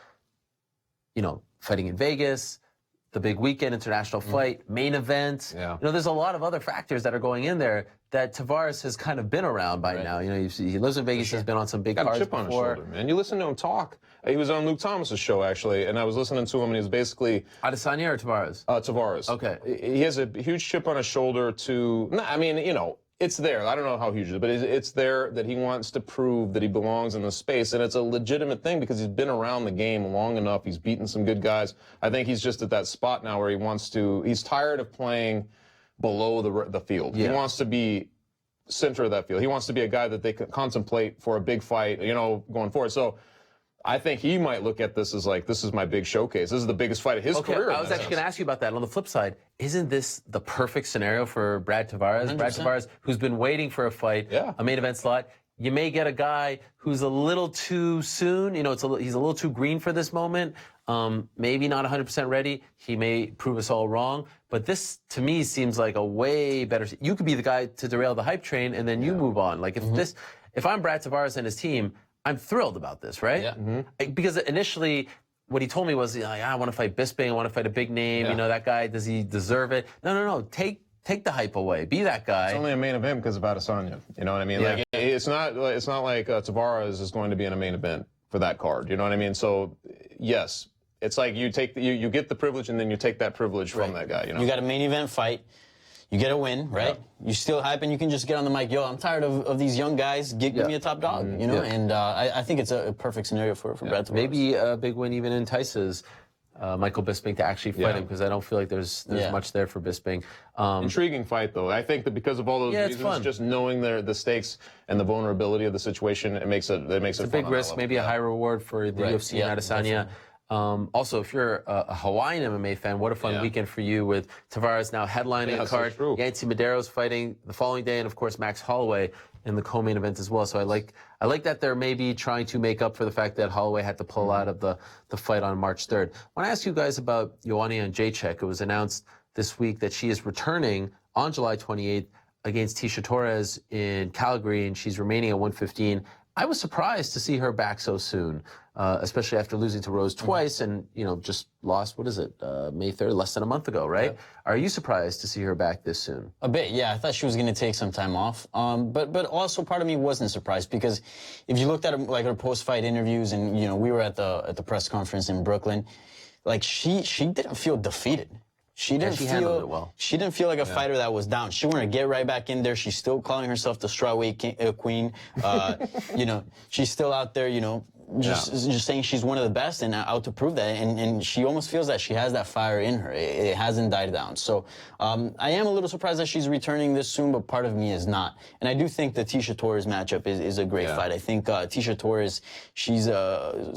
Fighting in Vegas, the big weekend, international fight, main event. Yeah. You know, there's a lot of other factors that are going in there that Tavares has kind of been around by now. You know, he lives in Vegas. He's been on some big Got a cards chip on his before. shoulder, man. You listen to him talk. He was on Luke Thomas's show, actually, and I was listening to him, and he was basically... Adesanya or Tavares? Tavares. Okay. He has a huge chip on his shoulder I mean, you know, it's there. I don't know how huge it is, but it's there that he wants to prove that he belongs in the space, and it's a legitimate thing because he's been around the game long enough. He's beaten some good guys. I think he's just at that spot now where he's tired of playing below the field. Yeah. He wants to be center of that field. He wants to be a guy that they can contemplate for a big fight, you know, going forward. So I think he might look at this as like, this is my big showcase. This is the biggest fight of his career. I was actually going to ask you about that. On the flip side, isn't this the perfect scenario for Brad Tavares? 100%. Brad Tavares, who's been waiting for a fight, a main event slot. You may get a guy who's a little too soon. You know, he's a little too green for this moment. Maybe not 100% ready. He may prove us all wrong. But this, to me, seems like a way better. You could be the guy to derail the hype train, and then you move on. Like if I'm Brad Tavares and his team, I'm thrilled about this, right? Yeah. Because initially, what he told me was, I want to fight Bisping. I want to fight a big name. You know, that guy, does he deserve it? No. Take the hype away. Be that guy. It's only a main event because of Adesanya. You know what I mean? Yeah. Like it's not like Tavares is going to be in a main event for that card. You know what I mean? So yes, it's like you get the privilege and then you take that privilege from that guy. You know? You got a main event fight. You get a win, right? Yeah. You still hype, and you can just get on the mic. Yo, I'm tired of these young guys. Give me a top dog, you know? And I think it's a perfect scenario for Brad Tavares. Maybe a big win even entices Michael Bisping to actually fight him, because I don't feel like there's much there for Bisping. Intriguing fight, though. I think that because of all those reasons, fun. just knowing the stakes and the vulnerability of the situation, it makes it It's a big risk, maybe a high reward for the UFC and Adesanya. Also, if you're a Hawaiian MMA fan, what a fun weekend for you with Tavares now headlining the card. Yancy Medeiros fighting the following day, and of course Max Holloway in the co-main event as well. So I like that they're maybe trying to make up for the fact that Holloway had to pull out of the fight on March 3rd. I want to ask you guys about Joanna Jędrzejczyk. It was announced this week that she is returning on July 28th against Tisha Torres in Calgary, and she's remaining at 115. I was surprised to see her back so soon, especially after losing to Rose twice and, you know, just lost, May 3rd, less than a month ago, right? Yeah. Are you surprised to see her back this soon? A bit, yeah. I thought she was going to take some time off. But also part of me wasn't surprised, because if you looked at her post-fight interviews, and, you know, we were at the press conference in Brooklyn, like she didn't feel defeated. She handled it well. She didn't feel like a fighter that was down. She wanted to get right back in there. She's still calling herself the strawweight queen. You know, she's still out there, you know, just saying she's one of the best and out to prove that. And she almost feels that she has that fire in her. It hasn't died down. So I am a little surprised that she's returning this soon, but part of me is not. And I do think the Tisha Torres matchup is a great fight. I think Tisha Torres, she's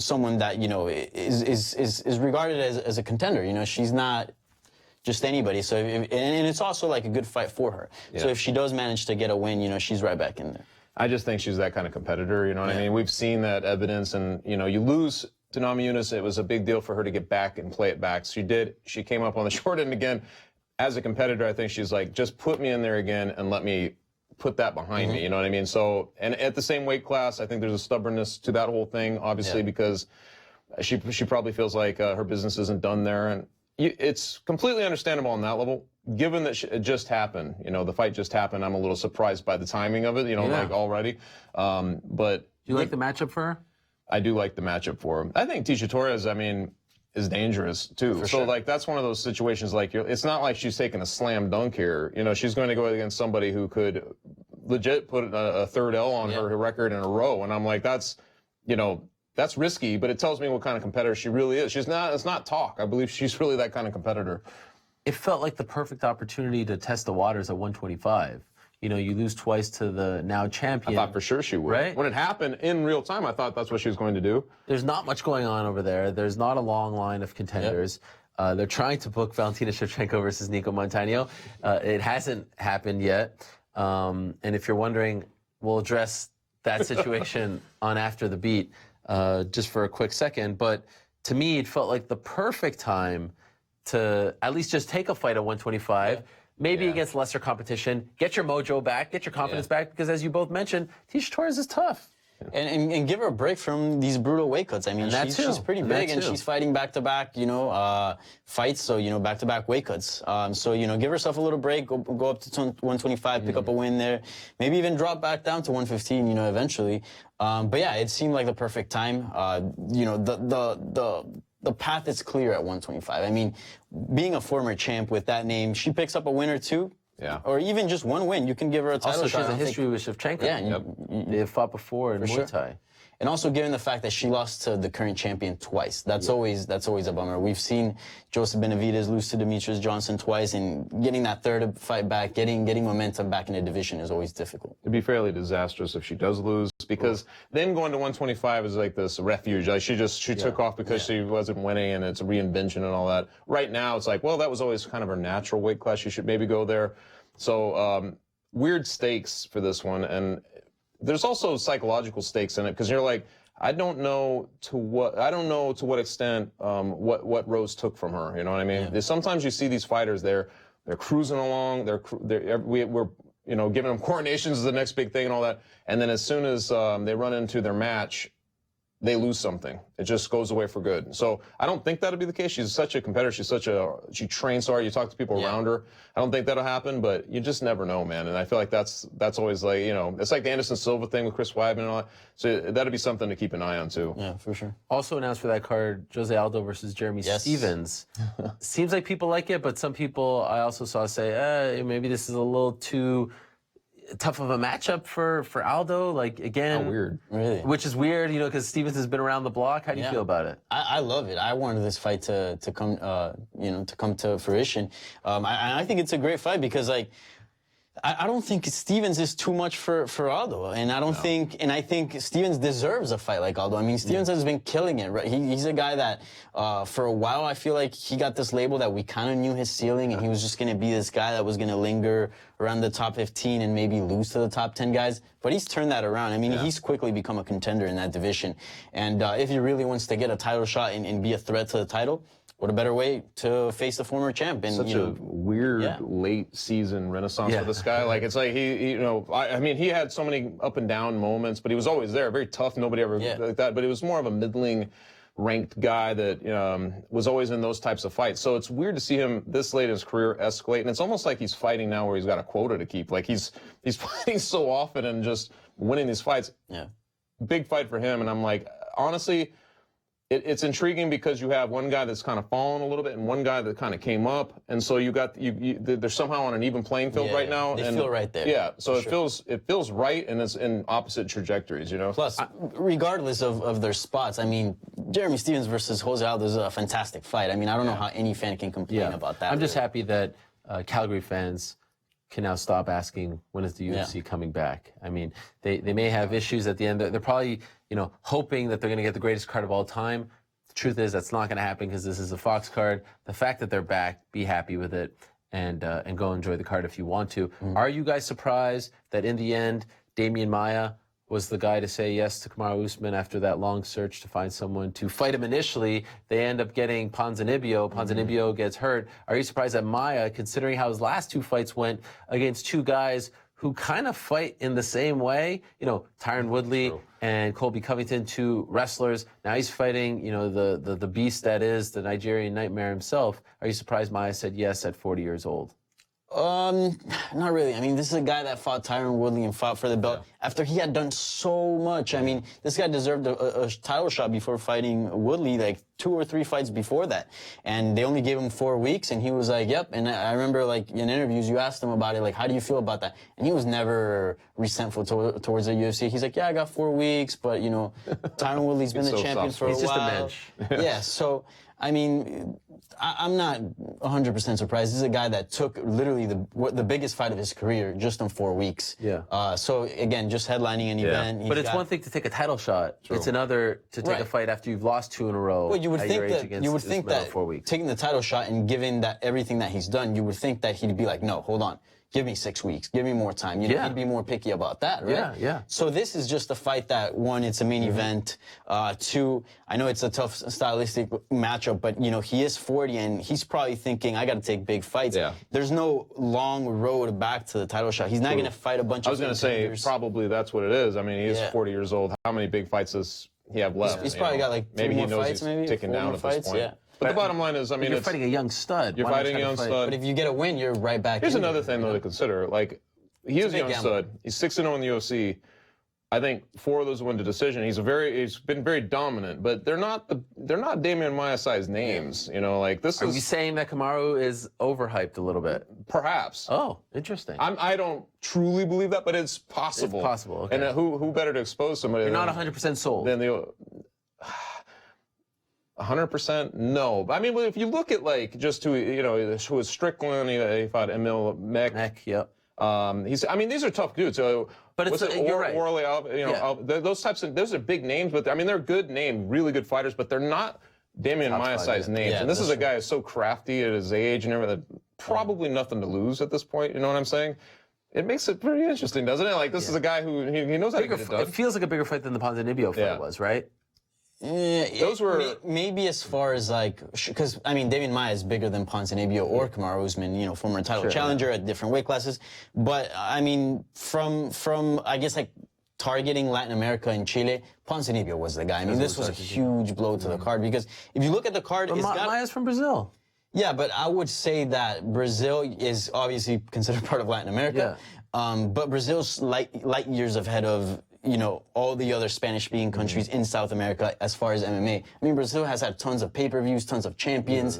someone that, you know, is regarded as a contender. You know, she's not just anybody. So, and it's also like a good fight for her. Yeah. So if she does manage to get a win, you know, she's right back in there. I just think she's that kind of competitor, you know what I mean? We've seen that evidence, and, you know, you lose to Namajunas, it was a big deal for her to get back and play it back. She did. She came up on the short end again. As a competitor, I think she's like, just put me in there again and let me put that behind me, you know what I mean? So, and at the same weight class, I think there's a stubbornness to that whole thing, obviously, because she probably feels like her business isn't done there, and it's completely understandable on that level. Given that it just happened, you know, the fight just happened, I'm a little surprised by the timing of it, you know, like already. But do you like the matchup for her? I do like the matchup for her. I think Tisha Torres, I mean, is dangerous too. So like that's one of those situations, like it's not like she's taking a slam dunk here. You know, she's going to go against somebody who could legit put a third L on her record in a row, and I'm like, that's, you know, that's risky, but it tells me what kind of competitor she really is. She's not, it's not talk. I believe she's really that kind of competitor. It felt like the perfect opportunity to test the waters at 125. You know, you lose twice to the now champion. I thought for sure she would. Right? When it happened in real time, I thought that's what she was going to do. There's not much going on over there. There's not a long line of contenders. They're trying to book Valentina Shevchenko versus Nico Montano. It hasn't happened yet. And if you're wondering, we'll address that situation on After the Beat. Just for a quick second, but to me, it felt like the perfect time to at least just take a fight at 125, maybe against lesser competition, get your mojo back, get your confidence back, because as you both mentioned, Tisha Torres is tough. And give her a break from these brutal weight cuts. I mean, she's pretty big, and she's fighting back-to-back, fights. So, back-to-back weight cuts. So, give herself a little break. Go up to 125, pick up a win there. Maybe even drop back down to 115. Eventually. But yeah, it seemed like the perfect time. The path is clear at 125. I mean, being a former champ with that name, she picks up a win or two. Yeah. Or even just one win, you can give her a title shot. Also, she has a history with Shevchenko. Yeah. They have fought before in Muay Thai. And also given the fact that she lost to the current champion twice. That's always a bummer. We've seen Joseph Benavidez lose to Demetrius Johnson twice, and getting that third fight back, getting momentum back in the division is always difficult. It'd be fairly disastrous if she does lose, because then going to 125 is like this refuge. Like she took off because she wasn't winning, and it's a reinvention and all that. Right now, it's like, well, that was always kind of her natural weight class. She should maybe go there. So weird stakes for this one, and there's also psychological stakes in it, because you're like, I don't know to what extent what Rose took from her. You know what I mean? Sometimes you see these fighters, they're cruising along, we're giving them coronations is the next big thing and all that, and then as soon as they run into their match, they lose something. It just goes away for good. So I don't think that'll be the case. She's such a competitor. She trains hard. You talk to people around her. I don't think that'll happen, but you just never know, man. And I feel like that's always like, it's like the Anderson Silva thing with Chris Weidman and all that. So that'll be something to keep an eye on too. Yeah, for sure. Also announced for that card, Jose Aldo versus Jeremy Stephens. Seems like people like it, but some people I also saw say, maybe this is a little too tough of a matchup for Aldo. Like, again, weird. Really? Which is weird, because Stephens has been around the block. How do you feel about it? I love it. I wanted this fight to come to fruition. I think it's a great fight because, like, I don't think Stephens is too much for Aldo, and I think Stephens deserves a fight like Aldo. I mean, Stephens has been killing it. Right? He's a guy that, for a while, I feel like he got this label that we kind of knew his ceiling, and he was just going to be this guy that was going to linger around the top 15 and maybe lose to the top 10 guys. But he's turned that around. I mean, he's quickly become a contender in that division. And if he really wants to get a title shot and be a threat to the title, what a better way to face the former champ? And, Such a weird late season renaissance for this guy. Like, it's like I mean, he had so many up and down moments, but he was always there. Very tough. Nobody ever like that. But it was more of a middling ranked guy that was always in those types of fights. So it's weird to see him this late in his career escalate. And it's almost like he's fighting now where he's got a quota to keep. Like he's fighting so often and just winning these fights. Yeah. Big fight for him. And I'm like, honestly, it's intriguing because you have one guy that's kind of fallen a little bit and one guy that kind of came up, and so they're somehow on an even playing field right now. They feel right there. Yeah, so it feels right, and it's in opposite trajectories, Plus, regardless of their spots, I mean, Jeremy Stephens versus Jose Aldo is a fantastic fight. I mean, I don't know how any fan can complain about that. I'm just happy that Calgary fans can now stop asking, when is the UFC coming back? I mean, they may have issues at the end. They're probably, hoping that they're going to get the greatest card of all time. The truth is that's not going to happen because this is a Fox card. The fact that they're back, be happy with it and go enjoy the card if you want to. Are you guys surprised that in the end, Damian Maia was the guy to say yes to Kamaru Usman after that long search to find someone to fight him initially? They end up getting Ponzinibbio. Ponzinibbio gets hurt. Are you surprised that Maia, considering how his last two fights went against two guys who kind of fight in the same way? Tyron Woodley and Colby Covington, two wrestlers. Now he's fighting, the beast that is the Nigerian Nightmare himself. Are you surprised Maia said yes at 40 years old? Not really. I mean, this is a guy that fought Tyron Woodley and fought for the belt after he had done so much. I mean, this guy deserved a title shot before fighting Woodley, like 2 or 3 fights before that. And they only gave him 4 weeks, and he was like, yep. And I remember, like, in interviews, you asked him about it, like, how do you feel about that? And he was never resentful towards the UFC. He's like, yeah, I got 4 weeks, but, Tyron Woodley's been the champion for a while. He's just a bench. Yeah, so, I mean, I'm not 100% surprised. This is a guy that took literally the biggest fight of his career just in 4 weeks. Yeah. So again, just headlining an event. But it's one thing to take a title shot. True. It's another to take a fight after you've lost 2 in a row. Well, you would think that taking the title shot and giving that everything that he's done, you would think that he'd be like, no, hold on. give me 6 weeks, give me more time. You know, he'd be more picky about that, right? Yeah, yeah. So this is just a fight that, one, it's a main event. Two, I know it's a tough stylistic matchup, but, you know, he is 40 and he's probably thinking, I got to take big fights. Yeah. There's no long road back to the title shot. He's not going to fight a bunch of I was going to say, contenders. probably that's what it is. I mean, he is 40 years old. How many big fights does he have left? He's probably got like maybe 2 he more knows fights, he's maybe ticking 4 down more at fights, this point. yeah. But the bottom line is, I mean, You're fighting a young stud. You're Why not fighting a try to young fight- stud. But if you get a win, you're right back. Here's in another there, thing, though, right? to consider. Like, he is a young gamble. stud. He's 6-0 in the UFC. I think 4 of those went to decision. He's been very dominant, but they're not Damian Maia-sized names. You know, like this Are is you saying that Kamaru is overhyped a little bit? perhaps. Oh, interesting. I don't truly believe that, but it's possible. It's possible, okay. And who better to expose somebody? You're than, not 100% sold. Than the 100%? No. I mean, if you look at like just who who was Strickland, he fought Emil Mek. Neck, yep. I mean, these are tough dudes. So, But it's you're right. Orly, those types of those are big names, but I mean they're good names, really good fighters, but they're not Damian Maia-sized names. Yeah, and this is a guy who's so crafty at his age and everything. Probably nothing to lose at this point. You know what I'm saying? It makes it pretty interesting, doesn't it? Like this is a guy who he knows how to get it done. It feels like a bigger fight than the Ponzinibbio fight was, right? Those were maybe as far as like, because I mean, Damian Maia is bigger than Ponzinibbio or Kamaru Usman, you know, former title challenger at different weight classes. But I mean, from I guess like targeting Latin America and Chile, Ponzinibbio was the guy. I mean, this was a huge blow to the card because if you look at the card, But Maia's from Brazil. Yeah, but I would say that Brazil is obviously considered part of Latin America. But Brazil's light years ahead of, you know, all the other Spanish-speaking countries in South America as far as MMA. I mean, Brazil has had tons of pay-per-views, tons of champions.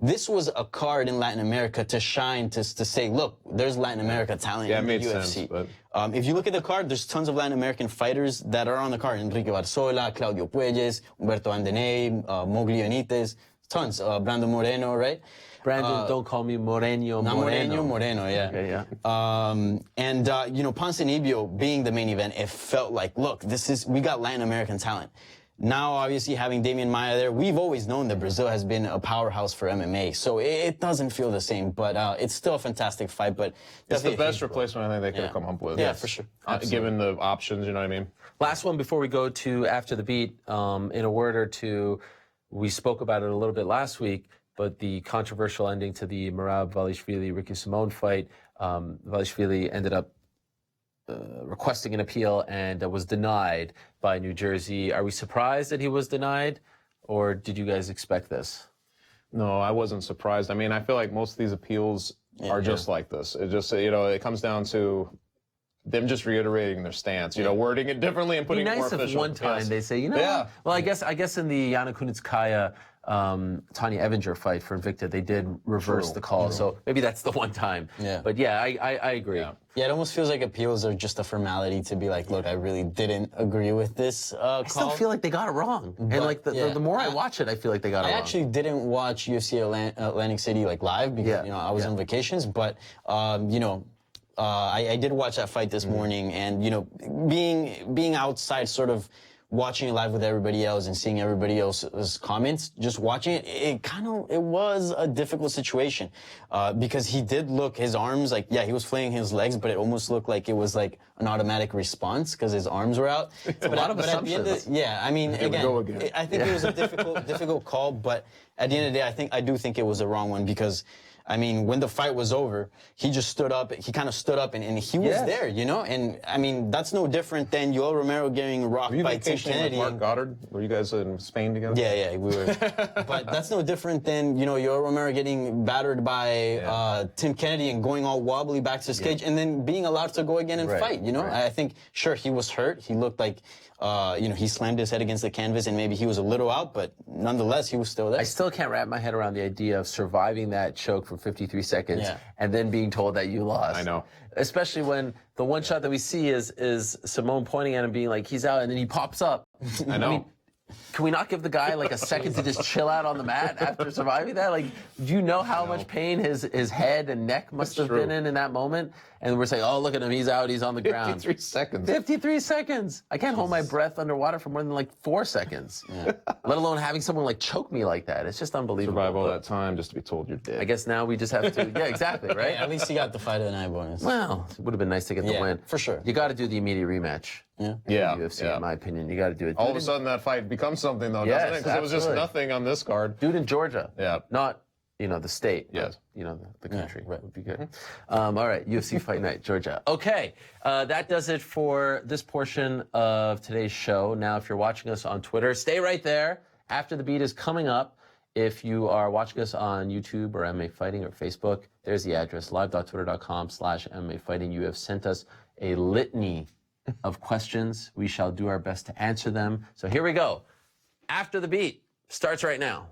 This was a card in Latin America to shine, to say, look, there's Latin America talent in the UFC. Sense, but... If you look at the card, there's tons of Latin American fighters that are on the card. Enrique Barzola, Claudio Puelles, Humberto Andeney, Mowgli Benitez, tons. Brandon Moreno, right? Brandon, don't call me Moreno. Moreno, yeah. Okay, yeah. You know, Ponzinibbio being the main event, it felt like, look, we got Latin American talent. Now, obviously, having Damian Maia there, we've always known that Brazil has been a powerhouse for MMA, so it doesn't feel the same, but it's still a fantastic fight, but... It's the best replacement I think they could have come up with. Yeah, for sure. Given the options, you know what I mean? Last one before we go to After the Beat, in a word or two, we spoke about it a little bit last week, but the controversial ending to the Merab Valishvili-Ricky Simon fight, Valishvili ended up requesting an appeal and was denied by New Jersey. Are we surprised that he was denied, or did you guys expect this? No, I wasn't surprised. I mean, I feel like most of these appeals are just like this. It just, you know, it comes down to them just reiterating their stance, you know, wording it differently and putting it more official. It'd be nice if one time they say, you know what? Well, I guess in the Yana Kunitskaya, Tanya Evinger fight for Invicta, they did reverse the call. So maybe that's the one time. Yeah. But yeah, I agree. Yeah, it almost feels like appeals are just a formality to be like, look, I really didn't agree with this call. I still feel like they got it wrong. And like the more I watch it, I feel like they got it wrong. I actually didn't watch UFC Atlantic City like live because you know I was on vacations, but you know, I did watch that fight this morning, and you know, being outside, sort of watching it live with everybody else and seeing everybody else's comments, just watching it, it was a difficult situation because he did look, his arms, like, yeah, he was flailing his legs, but it almost looked like it was like an automatic response because his arms were out. A lot of assumptions. I mean, again, I think it was a difficult call, but at the end of the day, I do think it was the wrong one because, I mean, when the fight was over, he just stood up. He kind of stood up, and he was there, you know? And, I mean, that's no different than Yoel Romero getting rocked by Tim Kennedy. With Mark Goddard? Were you guys in Spain together? Yeah, we were. But that's no different than, you know, Yoel Romero getting battered by Tim Kennedy and going all wobbly back to his cage and then being allowed to go again and fight, you know? I think, sure, he was hurt. He looked like, you know, he slammed his head against the canvas and maybe he was a little out, but nonetheless, he was still there. I still can't wrap my head around the idea of surviving that choke for 53 seconds and then being told that you lost. I know. Especially when the one shot that we see is Simone pointing at him being like, he's out, and then he pops up. I know. can we not give the guy like a second to just chill out on the mat after surviving that? Like, do you know how much pain his head and neck must have been in that moment? And we're saying, oh, look at him, he's out, he's on the ground. 53 seconds. 53 seconds. I can't hold my breath underwater for more than like 4 seconds. Yeah. Let alone having someone like choke me like that. It's just unbelievable. Survive all that time just to be told you're dead. I guess now we just have to, yeah, exactly, right? At least he got the fight of the night bonus. Well, it would have been nice to get the win. For sure. You got to do the immediate rematch. Yeah. UFC, in my opinion. You got to do it. All of a sudden that fight becomes something though, doesn't it? Because it was just nothing on this card. Do it in Georgia. Yeah. Not, the state. Yes. But, the country. Right. Would be good. All right. UFC Fight Night, Georgia. Okay. That does it for this portion of today's show. Now, if you're watching us on Twitter, stay right there. After the Beat is coming up. If you are watching us on YouTube or MMA Fighting or Facebook, there's the address, live.twitter.com/MMA Fighting. You have sent us a litany of questions. We shall do our best to answer them. So here we go. After the Beat starts right now.